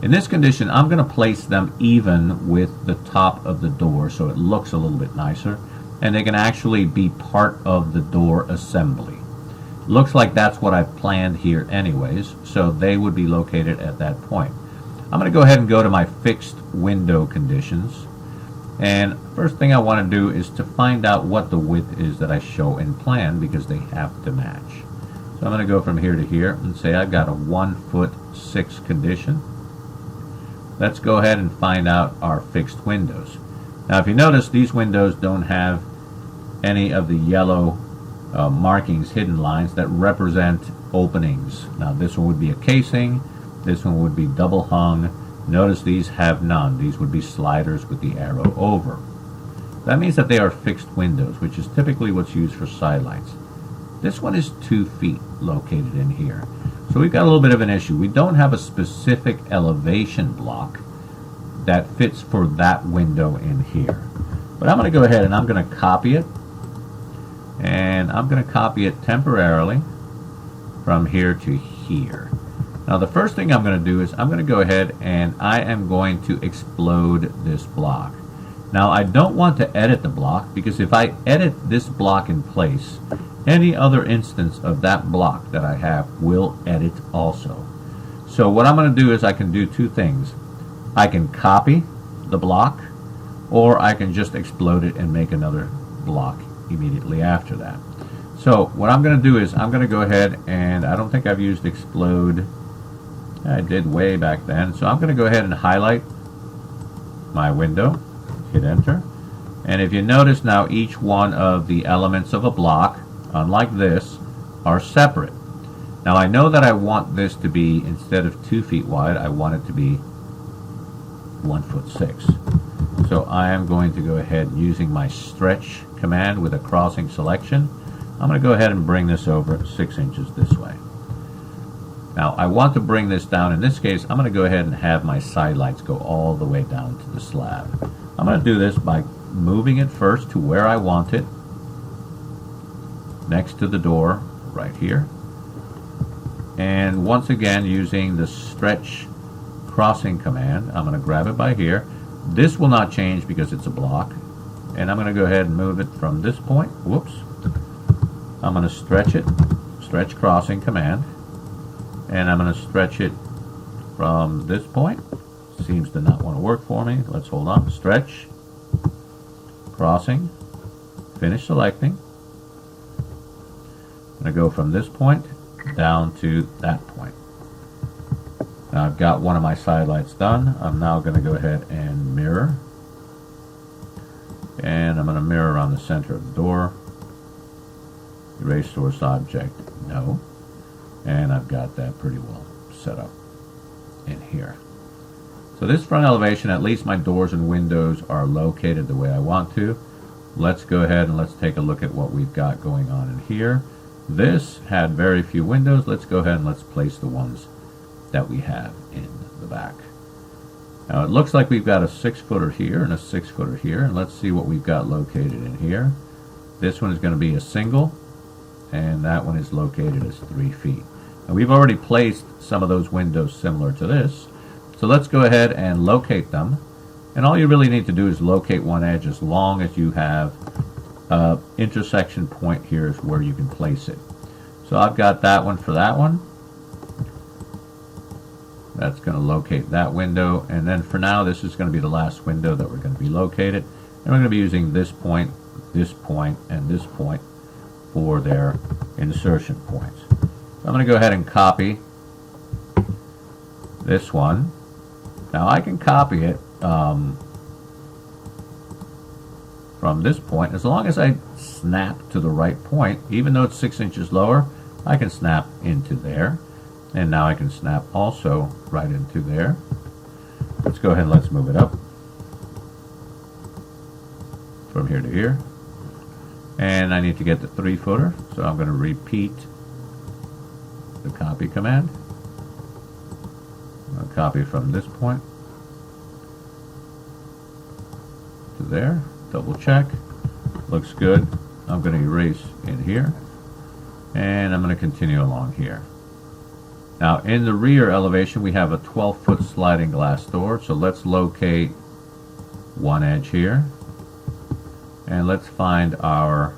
In this condition, I'm going to place them even with the top of the door so it looks a little bit nicer, and they can actually be part of the door assembly. Looks like that's what I've planned here anyways, so they would be located at that point. I'm going to go ahead and go to my fixed window conditions, and first thing I want to do is to find out what the width is that I show in plan, because they have to match. So I'm going to go from here to here and say I've got a 1'6" condition. Let's go ahead and find out our fixed windows. Now if you notice, these windows don't have any of the yellow markings, hidden lines that represent openings. Now this one would be a casing, this one would be double hung. Notice these have none. These would be sliders with the arrow over. That means that they are fixed windows, which is typically what's used for side lights. This one is 2 feet located in here. So we've got a little bit of an issue. We don't have a specific elevation block that fits for that window in here. But I'm going to go ahead and I'm going to copy it. And I'm going to copy it temporarily from here to here. Now the first thing I'm going to do is I'm going to go ahead and I am going to explode this block. Now I don't want to edit the block, because if I edit this block in place, any other instance of that block that I have will edit also. So what I'm going to do is I can do two things. I can copy the block, or I can just explode it and make another block immediately after that. So what I'm going to do is I'm going to go ahead, and I don't think I've used explode. I did way back then. So I'm going to go ahead and highlight my window, hit enter, and if you notice now, each one of the elements of a block, unlike this, are separate. Now I know that I want this to be, instead of 2 feet wide, I want it to be 1'6". So I am going to go ahead, using my stretch command with a crossing selection, I'm going to go ahead and bring this over 6 inches this way. Now I want to bring this down. In this case, I'm going to go ahead and have my side lights go all the way down to the slab. I'm going to do this by moving it first to where I want it, next to the door right here, and once again using the stretch crossing command, I'm going to grab it by here. This will not change because it's a block, and I'm going to go ahead and move it from this point. Whoops. I'm going to stretch it, stretch crossing command, and I'm going to stretch it from this point. Seems to not want to work for me. Let's hold on. Stretch, crossing, finish selecting. I'm going to go from this point down to that point. Now I've got one of my side lights done. I'm now going to go ahead and mirror. And I'm going to mirror around the center of the door. Erase source object, no. And I've got that pretty well set up in here. So this front elevation, at least my doors and windows are located the way I want to. Let's go ahead and let's take a look at what we've got going on in here. This had very few windows. Let's go ahead and let's place the ones that we have in the back. Now it looks like we've got a 6-footer here and a 6-footer here, and let's see what we've got located in here. This one is going to be a single, and that one is located as 3 feet. Now we've already placed some of those windows similar to this, so let's go ahead and locate them. And all you really need to do is locate one edge, as long as you have intersection point here is where you can place it. So I've got that one for that one. That's going to locate that window, and then for now this is going to be the last window that we're going to be located, and we're going to be using this point, and this point for their insertion points. So I'm going to go ahead and copy this one. Now I can copy it from this point, as long as I snap to the right point. Even though it's 6 inches lower, I can snap into there, and now I can snap also right into there. Let's go ahead and let's move it up from here to here, and I need to get the 3-footer, so I'm going to repeat the copy command. I'll copy from this point to there, double check, looks good. I'm going to erase in here, and I'm going to continue along here. Now in the rear elevation we have a 12-foot sliding glass door, so let's locate one edge here, and let's find our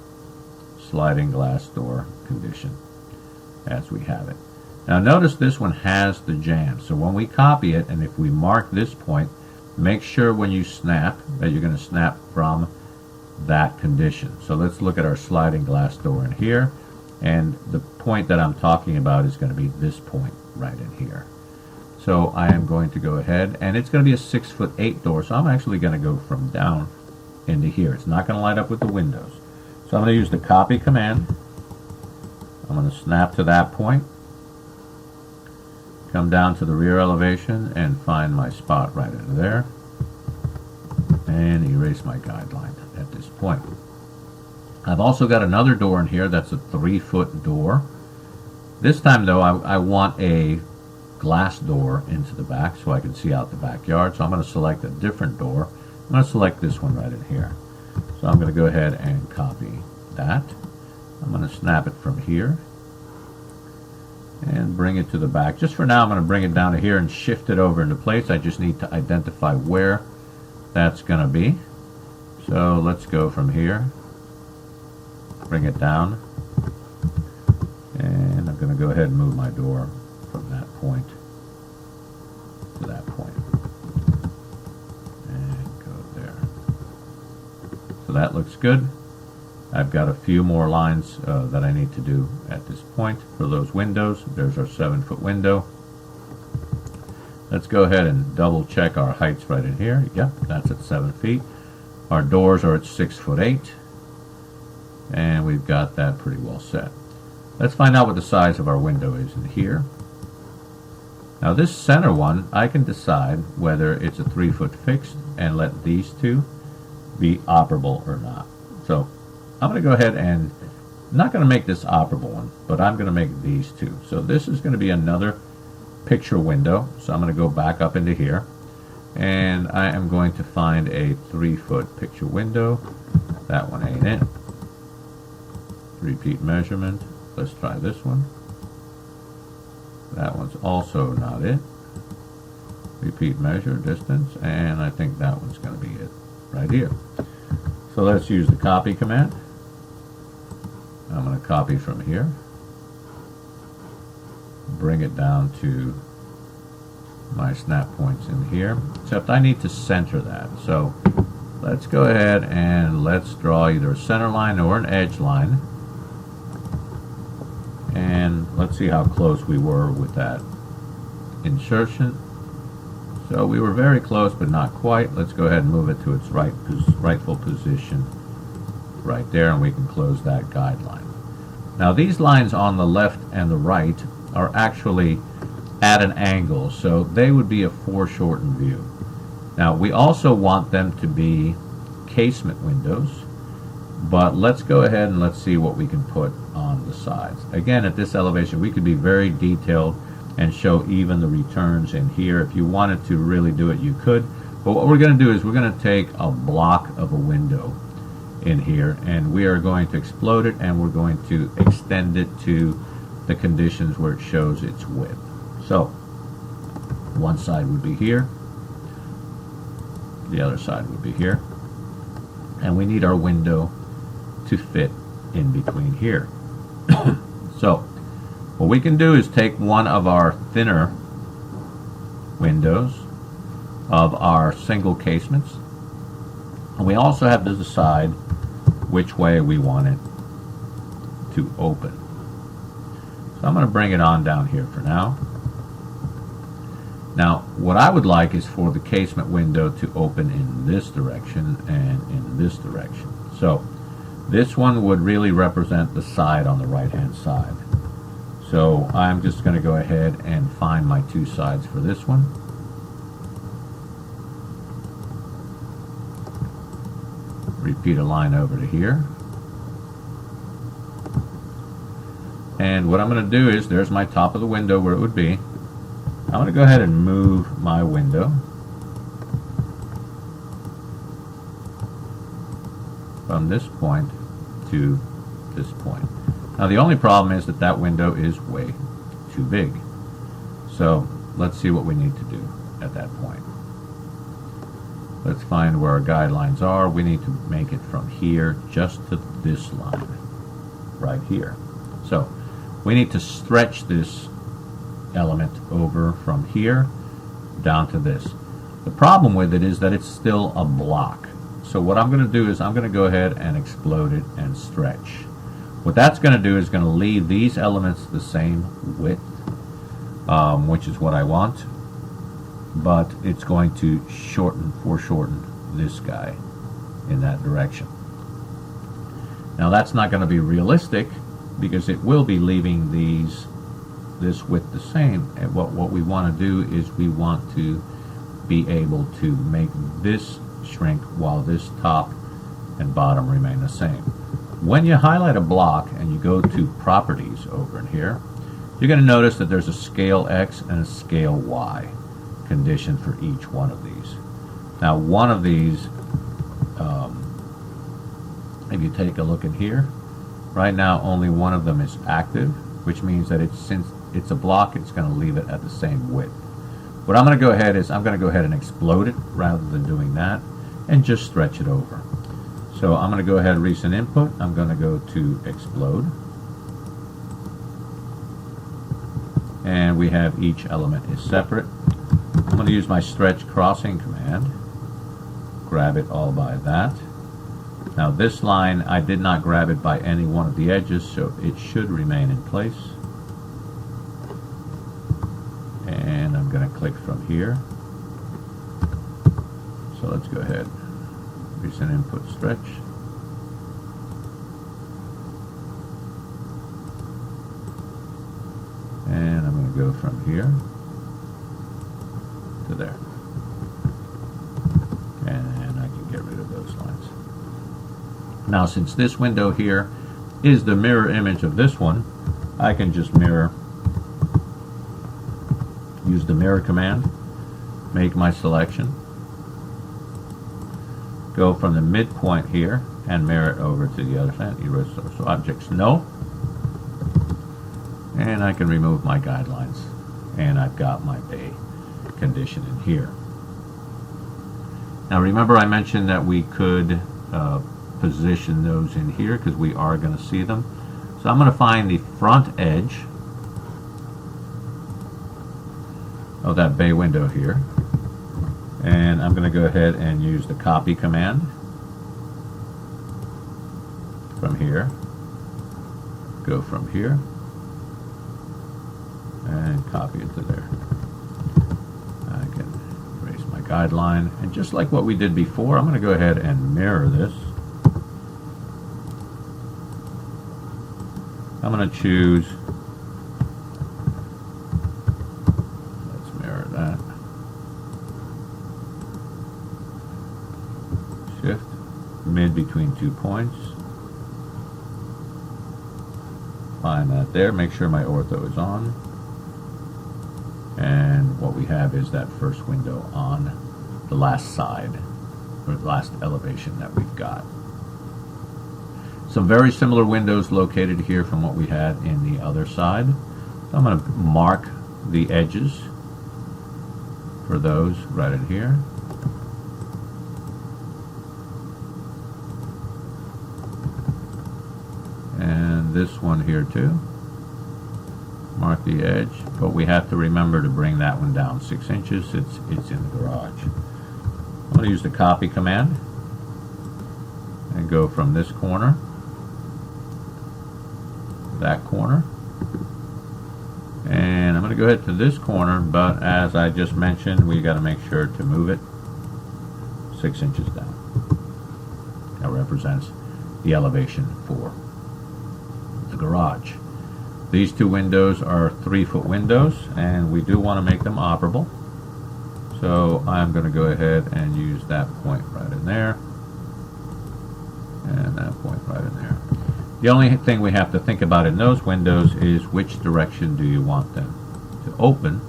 sliding glass door condition as we have it. Now notice this one has the jamb, so when we copy it, and if we mark this point, make sure when you snap that you're going to snap from that condition. So let's look at our sliding glass door in here, and the point that I'm talking about is going to be this point right in here. So I am going to go ahead, and it's going to be a 6'8" door, so I'm actually going to go from down into here. It's not going to line up with the windows. So I'm going to use the copy command. I'm going to snap to that point, come down to the rear elevation and find my spot right in there, and erase my guideline at this point. I've also got another door in here that's a 3-foot door. This time though I want a glass door into the back so I can see out the backyard, so I'm going to select a different door. I'm going to select this one right in here. So I'm going to go ahead and copy that. I'm going to snap it from here and bring it to the back. Just for now I'm going to bring it down to here and shift it over into place. I just need to identify where that's going to be. So let's go from here, bring it down, and I'm going to go ahead and move my door from that point to that point and go there. So that looks good. I've got a few more lines that I need to do at this point for those windows. There's our 7-foot window. Let's go ahead and double check our heights right in here. Yep, that's at 7 feet. Our doors are at 6'8", and we've got that pretty well set. Let's find out what the size of our window is in here. Now this center one, I can decide whether it's a 3-foot fixed and let these two be operable or not. So I'm going to go ahead and, I'm not going to make this operable one, but I'm going to make these two. So this is going to be another picture window. So I'm going to go back up into here, and I am going to find a 3-foot picture window. That one ain't it. Repeat measurement. Let's try this one. That one's also not it. Repeat measure, distance, and I think that one's going to be it right here. So let's use the copy command. I'm going to copy from here, bring it down to my snap points in here, except I need to center that. So let's go ahead and let's draw either a center line or an edge line, and let's see how close we were with that insertion. So we were very close, but not quite. Let's go ahead and move it to its rightful position right there, and we can close that guideline. Now these lines on the left and the right are actually at an angle, so they would be a foreshortened view. Now we also want them to be casement windows, but let's go ahead and let's see what we can put on the sides. Again, at this elevation we could be very detailed and show even the returns in here. If you wanted to really do it, you could, but what we're going to do is we're going to take a block of a window in here, and we are going to explode it, and we're going to extend it to the conditions where it shows its width. So one side would be here, the other side would be here, and we need our window to fit in between here. So what we can do is take one of our thinner windows of our single casements, and we also have to decide which way we want it to open. So I'm going to bring it on down here for now. Now what I would like is for the casement window to open in this direction and in this direction. So this one would really represent the side on the right hand side. So I'm just going to go ahead and find my two sides for this one. Repeat a line over to here. And what I'm going to do is, there's my top of the window where it would be. I'm going to go ahead and move my window from this point to this point. Now the only problem is that that window is way too big. So let's see what we need to do at that point. Let's find where our guidelines are. We need to make it from here just to this line right here. So we need to stretch this element over from here down to this. The problem with it is that it's still a block. So what I'm going to do is I'm going to go ahead and explode it and stretch. What that's going to do is going to leave these elements the same width, which is what I want, but it's going to foreshorten this guy in that direction. Now that's not going to be realistic because it will be leaving this width the same. And what we want to do is we want to be able to make this shrink while this top and bottom remain the same. When you highlight a block and you go to properties over in here, you're going to notice that there's a scale X and a scale Y condition for each one of these. Now one of these, if you take a look in here, right now only one of them is active, which means that since it's a block, it's going to leave it at the same width. What I'm going to go ahead is I'm going to go ahead and explode it rather than doing that and just stretch it over. So I'm going to go ahead and recent input. I'm going to go to explode. And we have each element is separate. I'm going to use my stretch crossing command. Grab it all by that. Now this line, I did not grab it by any one of the edges, so it should remain in place. And I'm going to click from here. So let's go ahead. Recent input stretch. And I'm going to go from here to there. And I can get rid of those lines. Now since this window here is the mirror image of this one, I can just use the mirror command, make my selection, go from the midpoint here and mirror it over to the other side. Erase so objects no, and I can remove my guidelines, and I've got my bay condition in here. Now remember I mentioned that we could position those in here because we are going to see them. So I'm going to find the front edge of that bay window here, and I'm going to go ahead and use the copy command from here, go from here and copy it to there. I can erase my guideline, and just like what we did before, I'm going to go ahead and mirror this. I'm going to choose, let's mirror that, shift, mid between 2 points, find that there, make sure my ortho is on, and what we have is that first window on the last side, or the last elevation that we've got. Some very similar windows located here from what we had in the other side. So I'm going to mark the edges for those right in here. And this one here too. Mark the edge, but we have to remember to bring that one down 6 inches. It's in the garage. I'm going to use the copy command and go from this corner, that corner, and I'm going to go ahead to this corner, but as I just mentioned, we got to make sure to move it 6 inches down. That represents the elevation for the garage. These two windows are 3-foot windows, and we do want to make them operable. So I'm going to go ahead and use that point right in there, and that point right in there. The only thing we have to think about in those windows is which direction do you want them to open,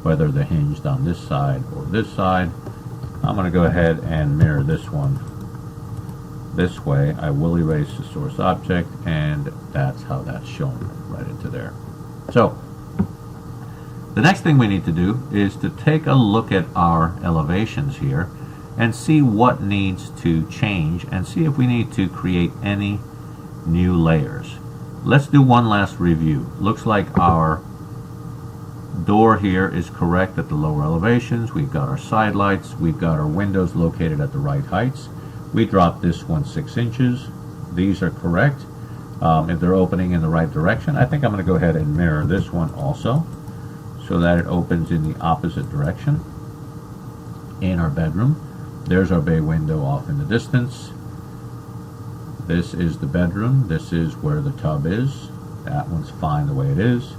whether they're hinged on this side or this side. I'm going to go ahead and mirror this one this way, I will erase the source object, and that's how that's shown right into there. So the next thing we need to do is to take a look at our elevations here and see what needs to change and see if we need to create any new layers. Let's do one last review. Looks like our door here is correct at the lower elevations. We've got our side lights. We've got our windows located at the right heights. We dropped this one 6 inches. These are correct. If they're opening in the right direction, I think I'm going to go ahead and mirror this one also so that it opens in the opposite direction in our bedroom. There's our bay window off in the distance. This is the bedroom. This is where the tub is. That one's fine the way it is.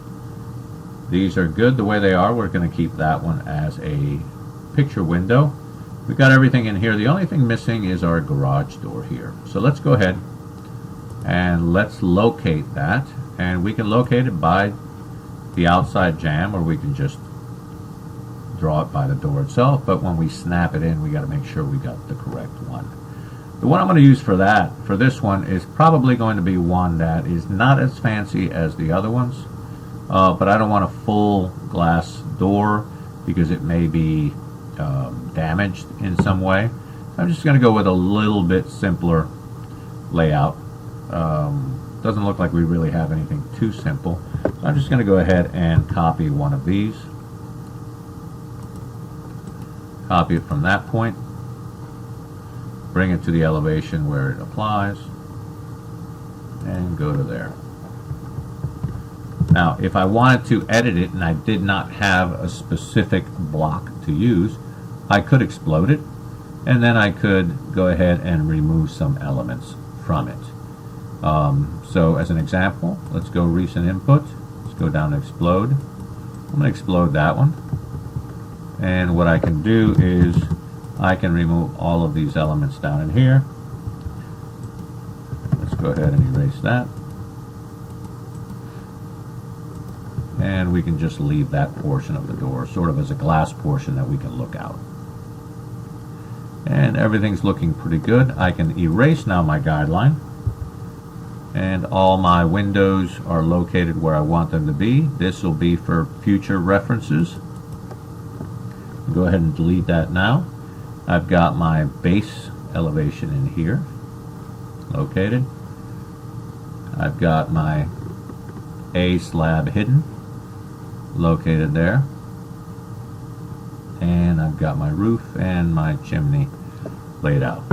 These are good the way they are. We're going to keep that one as a picture window. We've got everything in here. The only thing missing is our garage door here. So let's go ahead and let's locate that. And we can locate it by the outside jamb, or we can just draw it by the door itself. But when we snap it in, we got to make sure we got the correct one. The one I'm going to use for this one, is probably going to be one that is not as fancy as the other ones. But I don't want a full glass door because it may be damaged in some way. I'm just going to go with a little bit simpler layout. Doesn't look like we really have anything too simple. So I'm just going to go ahead and copy one of these. Copy it from that point. Bring it to the elevation where it applies. And go to there. Now, if I wanted to edit it and I did not have a specific block to use, I could explode it, and then I could go ahead and remove some elements from it. So as an example, let's go recent input. Let's go down to explode. I'm going to explode that one. And what I can do is I can remove all of these elements down in here. Let's go ahead and erase that. And we can just leave that portion of the door sort of as a glass portion that we can look out. And everything's looking pretty good. I can erase now my guideline, and all my windows are located where I want them to be. This will be for future references. Go ahead and delete that now. I've got my base elevation in here located. I've got my slab hidden located there, and I've got my roof and my chimney laid out.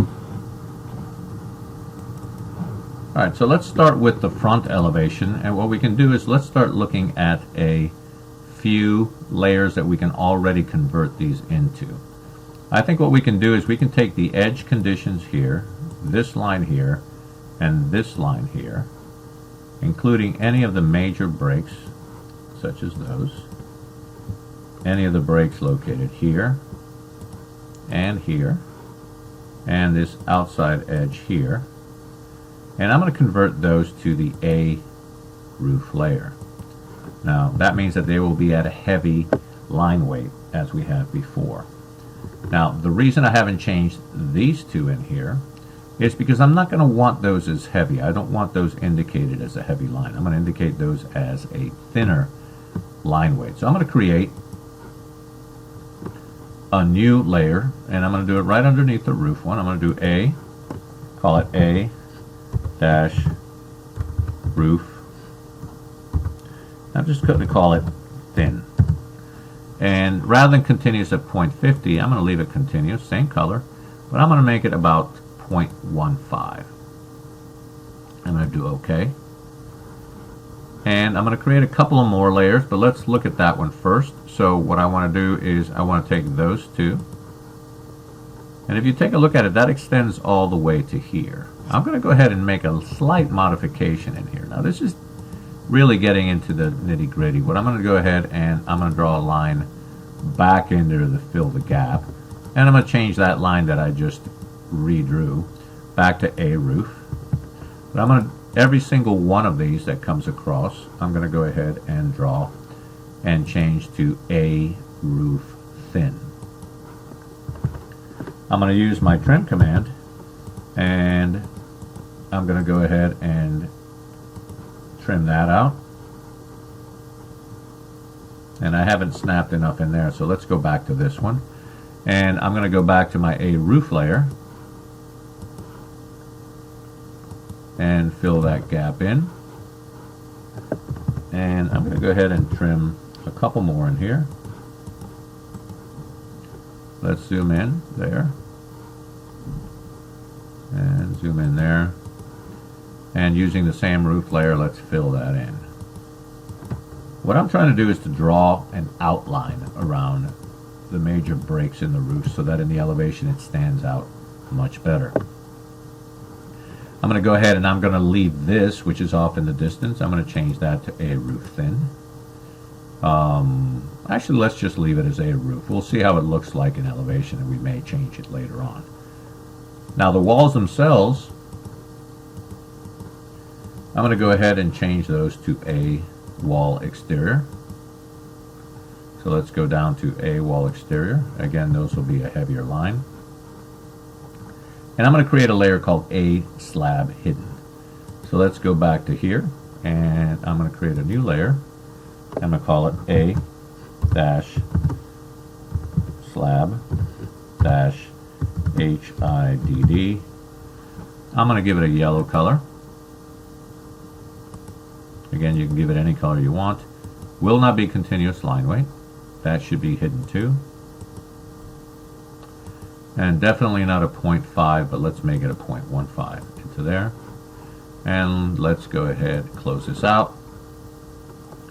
Alright, so let's start with the front elevation, and what we can do is let's start looking at a few layers that we can already convert these into. I think what we can do is we can take the edge conditions here, this line here, and this line here, including any of the major breaks such as those, any of the breaks located here and here, and this outside edge here, and I'm going to convert those to the A roof layer. Now that means that they will be at a heavy line weight as we have before. Now the reason I haven't changed these two in here is because I'm not going to want those as heavy. I don't want those indicated as a heavy line. I'm going to indicate those as a thinner line weight. So I'm going to create a new layer, and I'm going to do it right underneath the roof one. I'm going to do A, call it A dash roof. I'm just going to call it thin. And rather than continuous at 0.50, I'm going to leave it continuous, same color, but I'm going to make it about 0.15. I'm going to do OK. And I'm going to create a couple of more layers, but let's look at that one first. So what I want to do is I want to take those two. And if you take a look at it, that extends all the way to here. I'm going to go ahead and make a slight modification in here. Now this is really getting into the nitty-gritty. What I'm going to go ahead and I'm going to draw a line back into the fill the gap. And I'm going to change that line that I just redrew back to A roof. But I'm going to, every single one of these that comes across, I'm going to go ahead and draw and change to A roof thin. I'm going to use my trim command and I'm going to go ahead and trim that out. And I haven't snapped enough in there, so let's go back to this one. And I'm going to go back to my A roof layer and fill that gap in. And I'm going to go ahead and trim a couple more in here. Let's zoom in there. And zoom in there. And using the same roof layer, let's fill that in. What I'm trying to do is to draw an outline around the major breaks in the roof so that in the elevation it stands out much better. I'm going to go ahead and I'm going to leave this, which is off in the distance. I'm going to change that to A roof thin. Actually, let's just leave it as A roof. We'll see how it looks like in elevation, and we may change it later on. Now the walls themselves, I'm going to go ahead and change those to A wall exterior. So let's go down to A wall exterior. Again, those will be a heavier line. And I'm going to create a layer called A slab hidden. So let's go back to here, and I'm going to create a new layer. I'm going to call it A dash slab dash HIDD. I'm going to give it a yellow color. Again, you can give it any color you want. Will not be continuous line weight. That should be hidden too. And definitely not a 0.5, but let's make it a 0.15 into there. And let's go ahead, close this out.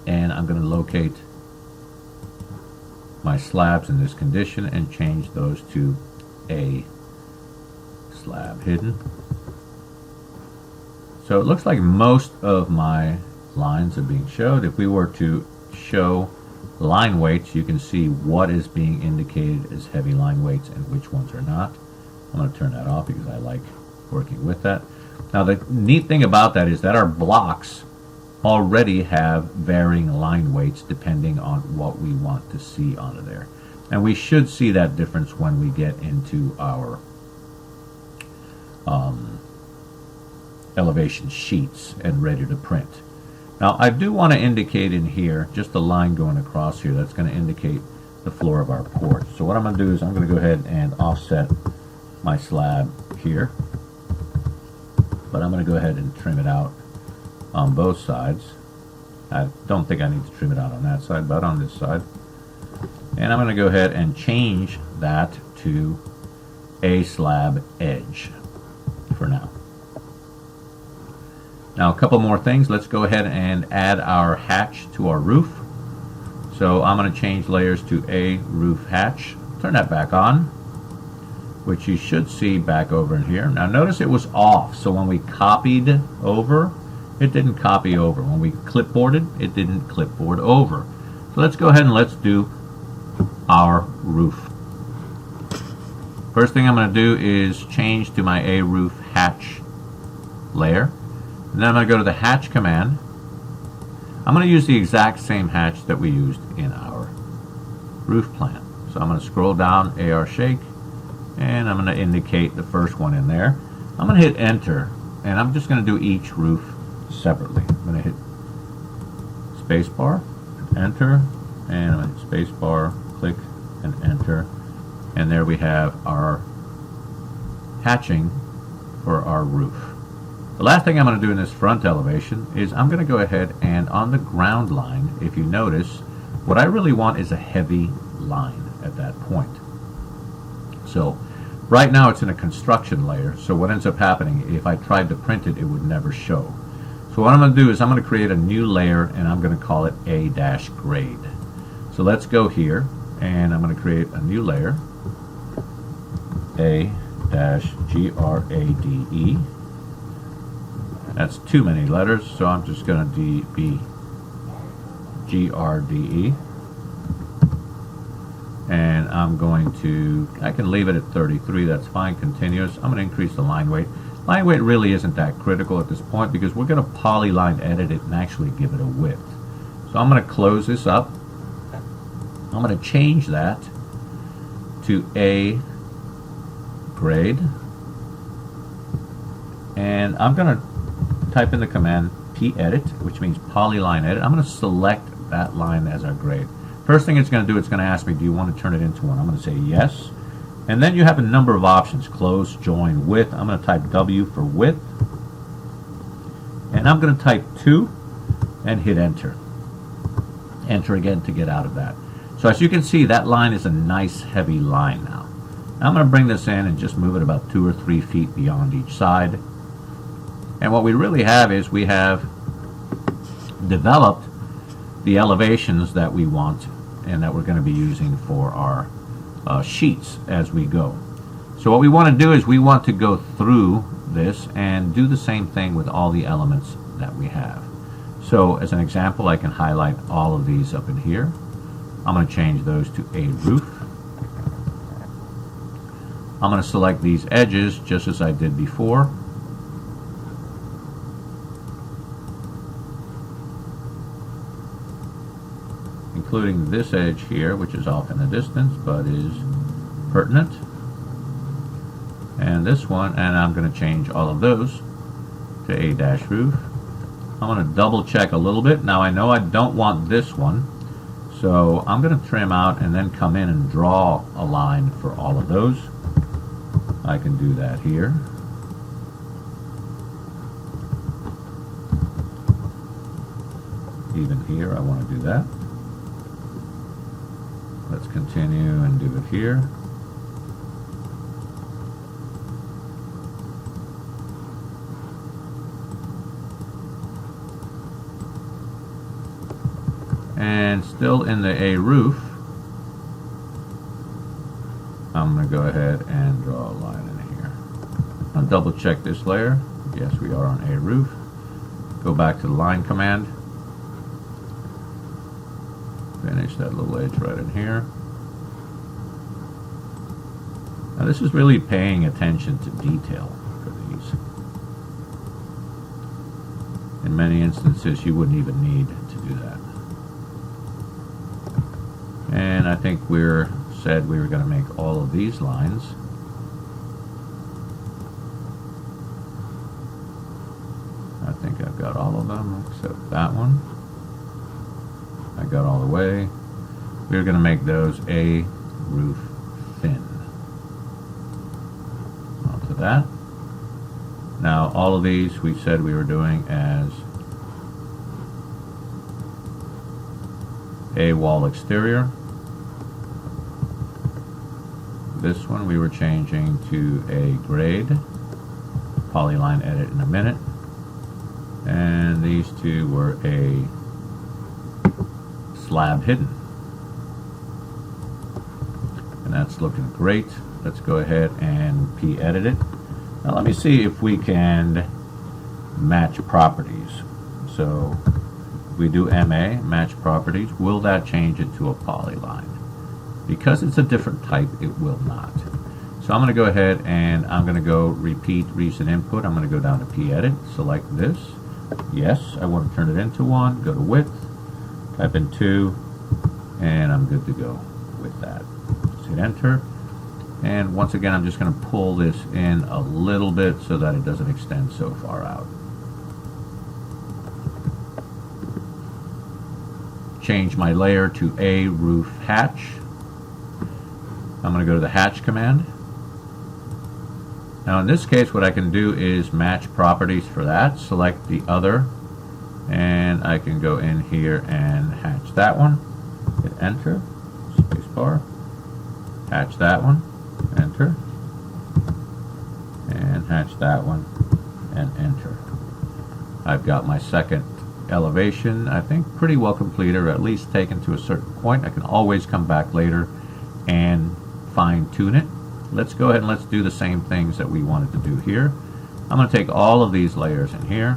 And I'm going to locate my slabs in this condition and change those to A slab hidden. So it looks like most of my lines are being showed. If we were to show line weights, you can see what is being indicated as heavy line weights and which ones are not. I'm going to turn that off because I like working with that. Now the neat thing about that is that our blocks already have varying line weights depending on what we want to see onto there. And we should see that difference when we get into our elevation sheets and ready to print. Now I do want to indicate in here just a line going across here that's going to indicate the floor of our porch. So what I'm going to do is I'm going to go ahead and offset my slab here, but I'm going to go ahead and trim it out on both sides. I don't think I need to trim it out on that side, but on this side. And I'm going to go ahead and change that to A slab edge for now. Now a couple more things. Let's go ahead and add our hatch to our roof. So I'm going to change layers to A roof hatch. Turn that back on, which you should see back over in here. Now notice it was off, so when we copied over, it didn't copy over. When we clipboarded, it didn't clipboard over. So let's go ahead and let's do our roof. First thing I'm going to do is change to my A roof hatch layer. And then I'm going to go to the hatch command. I'm going to use the exact same hatch that we used in our roof plan. So I'm going to scroll down AR shake, and I'm going to indicate the first one in there. I'm going to hit enter, and I'm just going to do each roof separately. I'm going to hit spacebar, enter, and I'm going to hit spacebar, click, and enter. And there we have our hatching for our roof. The last thing I'm going to do in this front elevation is I'm going to go ahead and on the ground line, if you notice, what I really want is a heavy line at that point. So right now it's in a construction layer, so what ends up happening, if I tried to print it, it would never show. So what I'm going to do is I'm going to create a new layer, and I'm going to call it A-grade. So let's go here, and I'm going to create a new layer, A-grade. That's too many letters, so I'm just going to be GRDE. And I'm going to, I can leave it at 33, that's fine, continuous. I'm going to increase the line weight. Line weight really isn't that critical at this point because we're going to polyline edit it and actually give it a width. So I'm going to close this up. I'm going to change that to A grade. And I'm going to type in the command p-edit, which means polyline edit. I'm going to select that line as our grade. First thing it's going to do, it's going to ask me, do you want to turn it into one? I'm going to say yes. And then you have a number of options: close, join, width. I'm going to type W for width. And I'm going to type 2 and hit enter. Enter again to get out of that. So as you can see, that line is a nice heavy line now. I'm going to bring this in and just move it about 2 or 3 feet beyond each side. And what we really have is we have developed the elevations that we want and that we're going to be using for our sheets as we go. So what we want to do is we want to go through this and do the same thing with all the elements that we have. So as an example, I can highlight all of these up in here. I'm going to change those to a roof. I'm going to select these edges just as I did before. Including this edge here, which is off in the distance but is pertinent. And this one, and I'm going to change all of those to a roof. I'm going to double check a little bit. Now I know I don't want this one, so I'm going to trim out and then come in and draw a line for all of those. I can do that here. Even here I want to do that. Let's continue and do it here. And still in the A roof, I'm going to go ahead and draw a line in here. I'll double check this layer. Yes, we are on A roof. Go back to the line command. Finish that little edge right in here. Now this is really paying attention to detail for these. In many instances you wouldn't even need to do that. And I think we're said we were going to make all of these lines. I think I've got all of them except that one. I got all the way. We're going to make those a roof thin. Onto that. Now all of these we said we were doing as a wall exterior. This one we were changing to a grade. Polyline edit in a minute. And these two were a slab hidden. And that's looking great. Let's go ahead and p-edit it. Now let me see if we can match properties. So if we do MA, match properties, will that change it to a polyline? Because it's a different type, it will not. So I'm going to go ahead and I'm going to go repeat recent input. I'm going to go down to p-edit, select this. Yes, I want to turn it into one. Go to width, type in 2, and I'm good to go with that. Just hit enter. And once again, I'm just going to pull this in a little bit so that it doesn't extend so far out. Change my layer to a roof hatch. I'm going to go to the hatch command. Now in this case what I can do is match properties for that. Select the other and I can go in here and hatch that one. Hit enter, space bar. Hatch that one, enter. And hatch that one and enter. I've got my second elevation, I think pretty well completed, or at least taken to a certain point. I can always come back later and fine-tune it. Let's go ahead and let's do the same things that we wanted to do here. I'm going to take all of these layers in here,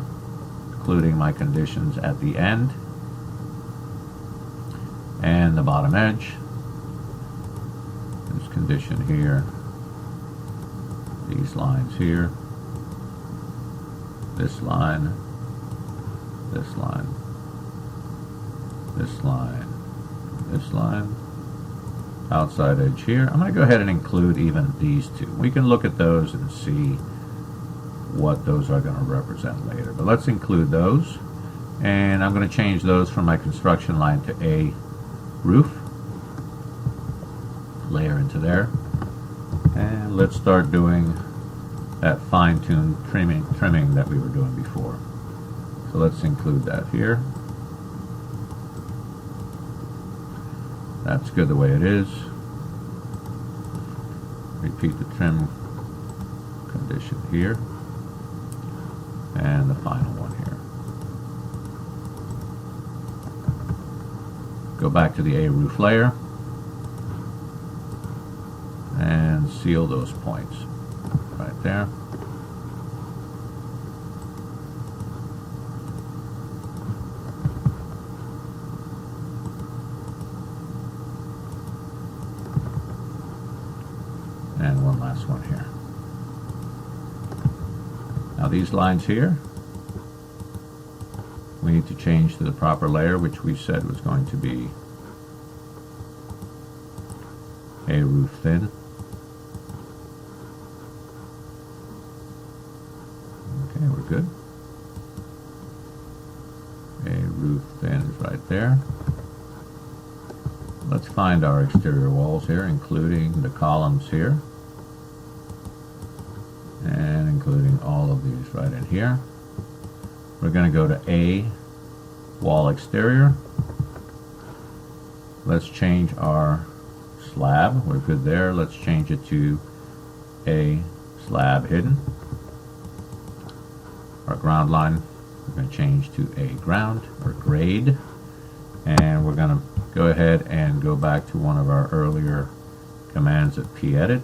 including my conditions at the end and the bottom edge. This condition here, these lines here, this line, this line, this line, this line, outside edge here. I'm going to go ahead and include even these two. We can look at those and see what those are going to represent later. But let's include those. And I'm going to change those from my construction line to A roof. Layer into there. And let's start doing that fine-tuned trimming that we were doing before. So let's include that here. That's good the way it is. Repeat the trim condition here. And the final one here. Go back to the A roof layer and seal those points right there. And one last one here. Now these lines here, we need to change to the proper layer, which we said was going to be A roof thin. Okay, we're good. A roof thin is right there. Let's find our exterior walls here, including the columns here. And including all of these right in here. We're going to go to A wall exterior. Let's change our slab. We're good there. Let's change it to A slab hidden. Our ground line, we're going to change to A ground or grade. And we're going to go ahead and go back to one of our earlier commands at P-edit.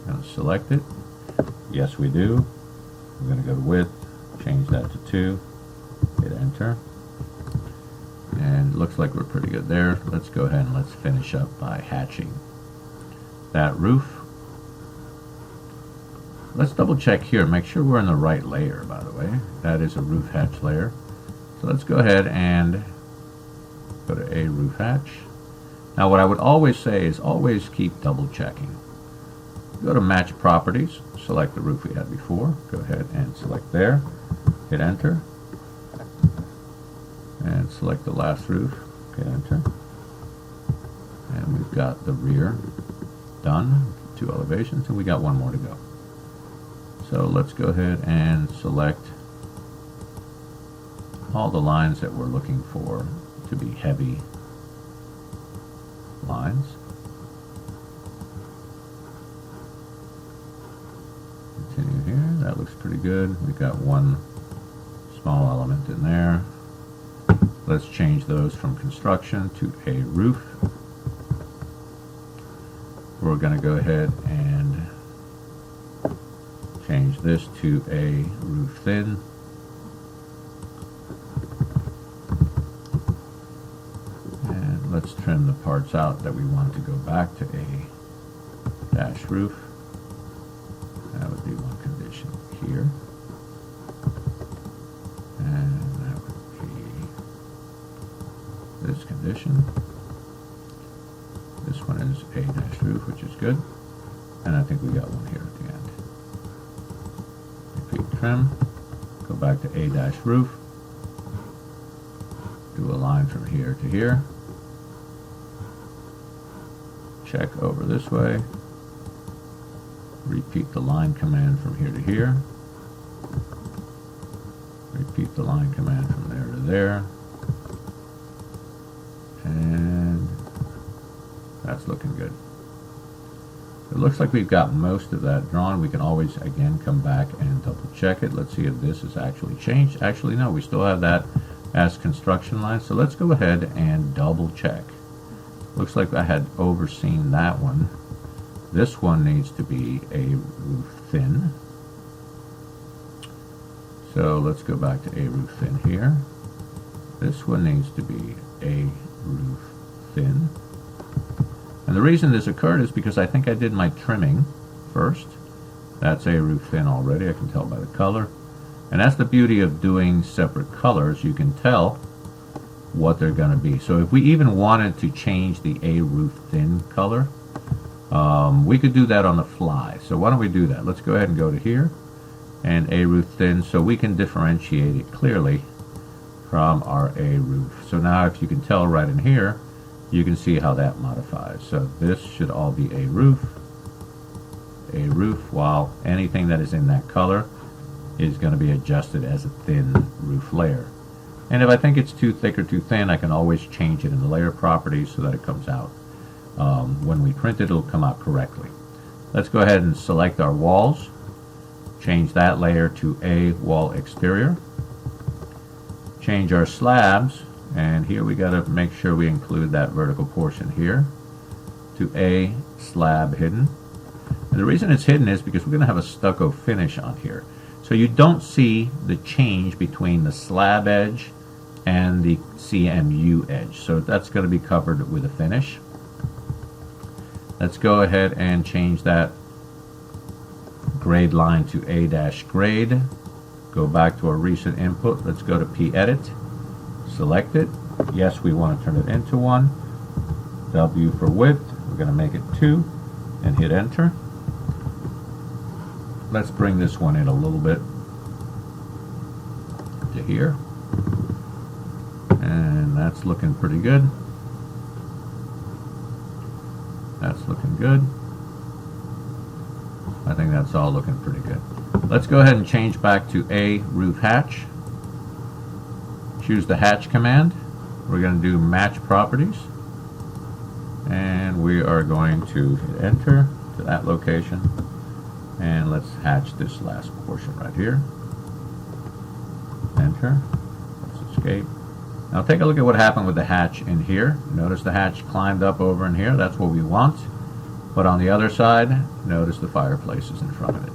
I'm going to select it. Yes, we do. We're going to go to width, change that to 2, hit enter. And it looks like we're pretty good there. Let's go ahead and let's finish up by hatching that roof. Let's double check here, make sure we're in the right layer, by the way. That is a roof hatch layer. So let's go ahead and go to A roof hatch. Now what I would always say is always keep double checking. Go to match properties, select the roof we had before, go ahead and select there, hit enter, and select the last roof, hit enter, and we've got the rear done, 2 elevations, and we got 1 more to go. So let's go ahead and select all the lines that we're looking for to be heavy lines. Continue here. That looks pretty good. We've got 1 small element in there. Let's change those from construction to a roof. We're going to go ahead and change this to a roof thin. And let's trim the parts out that we want to go back to a dash roof. That would be one condition here. And that would be this condition. This one is a dash roof, which is good. And I think we got one here at the end. Repeat trim. Go back to a dash roof. Do a line from here to here. Check over this way. Repeat the line command from here to here. Repeat the line command from there to there. And that's looking good. It looks like we've got most of that drawn. We can always, again, come back and double check it. Let's see if this is actually changed. Actually, no, we still have that as construction line. So let's go ahead and double check. Looks like I had overseen that one. This one needs to be a roof thin. So let's go back to a roof thin here. This one needs to be a roof thin. And the reason this occurred is because I think I did my trimming first. That's a roof thin already, I can tell by the color. And that's the beauty of doing separate colors. You can tell what they're going to be. So if we even wanted to change the a roof thin color, we could do that on the fly. So why don't we do that? Let's go ahead and go to here and A roof thin, so we can differentiate it clearly from our A roof. So now if you can tell right in here, you can see how that modifies. So this should all be A roof, while anything that is in that color is going to be adjusted as a thin roof layer. And if I think it's too thick or too thin, I can always change it in the layer properties so that it comes out. When we print it, it'll come out correctly. Let's go ahead and select our walls, change that layer to A wall exterior, change our slabs, and here we got to make sure we include that vertical portion here, to A slab hidden. And the reason it's hidden is because we're going to have a stucco finish on here. So you don't see the change between the slab edge and the CMU edge. So that's going to be covered with a finish. Let's go ahead and change that grade line to A-grade. Go back to our recent input. Let's go to P-edit. Select it. Yes, we want to turn it into one. W for width. We're going to make it 2 and hit enter. Let's bring this one in a little bit to here. And that's looking pretty good. That's looking good. I think that's all looking pretty good. Let's go ahead and change back to A roof hatch. Choose the hatch command. We're going to do match properties. And we are going to hit enter to that location. And let's hatch this last portion right here. Enter. Let's escape. Now take a look at what happened with the hatch in here. Notice the hatch climbed up over in here. That's what we want. But on the other side, notice the fireplace is in front of it.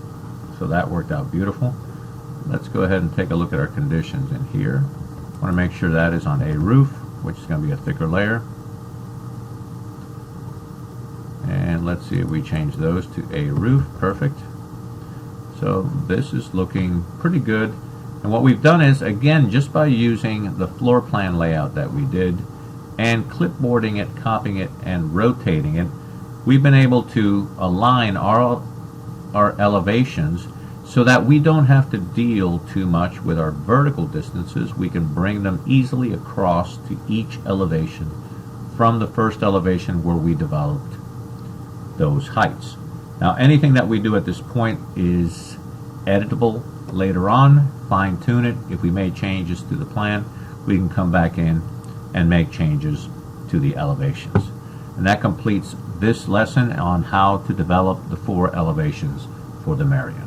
So that worked out beautiful. Let's go ahead and take a look at our conditions in here. I want to make sure that is on A roof, which is going to be a thicker layer. And let's see if we change those to A roof. Perfect. So this is looking pretty good. And what we've done is, again, just by using the floor plan layout that we did and clipboarding it, copying it, and rotating it, we've been able to align our elevations so that we don't have to deal too much with our vertical distances. We can bring them easily across to each elevation from the first elevation where we developed those heights. Now anything that we do at this point is editable later on, fine tune it. If we made changes to the plan, we can come back in and make changes to the elevations. And that completes this lesson on how to develop the 4 elevations for the Marion.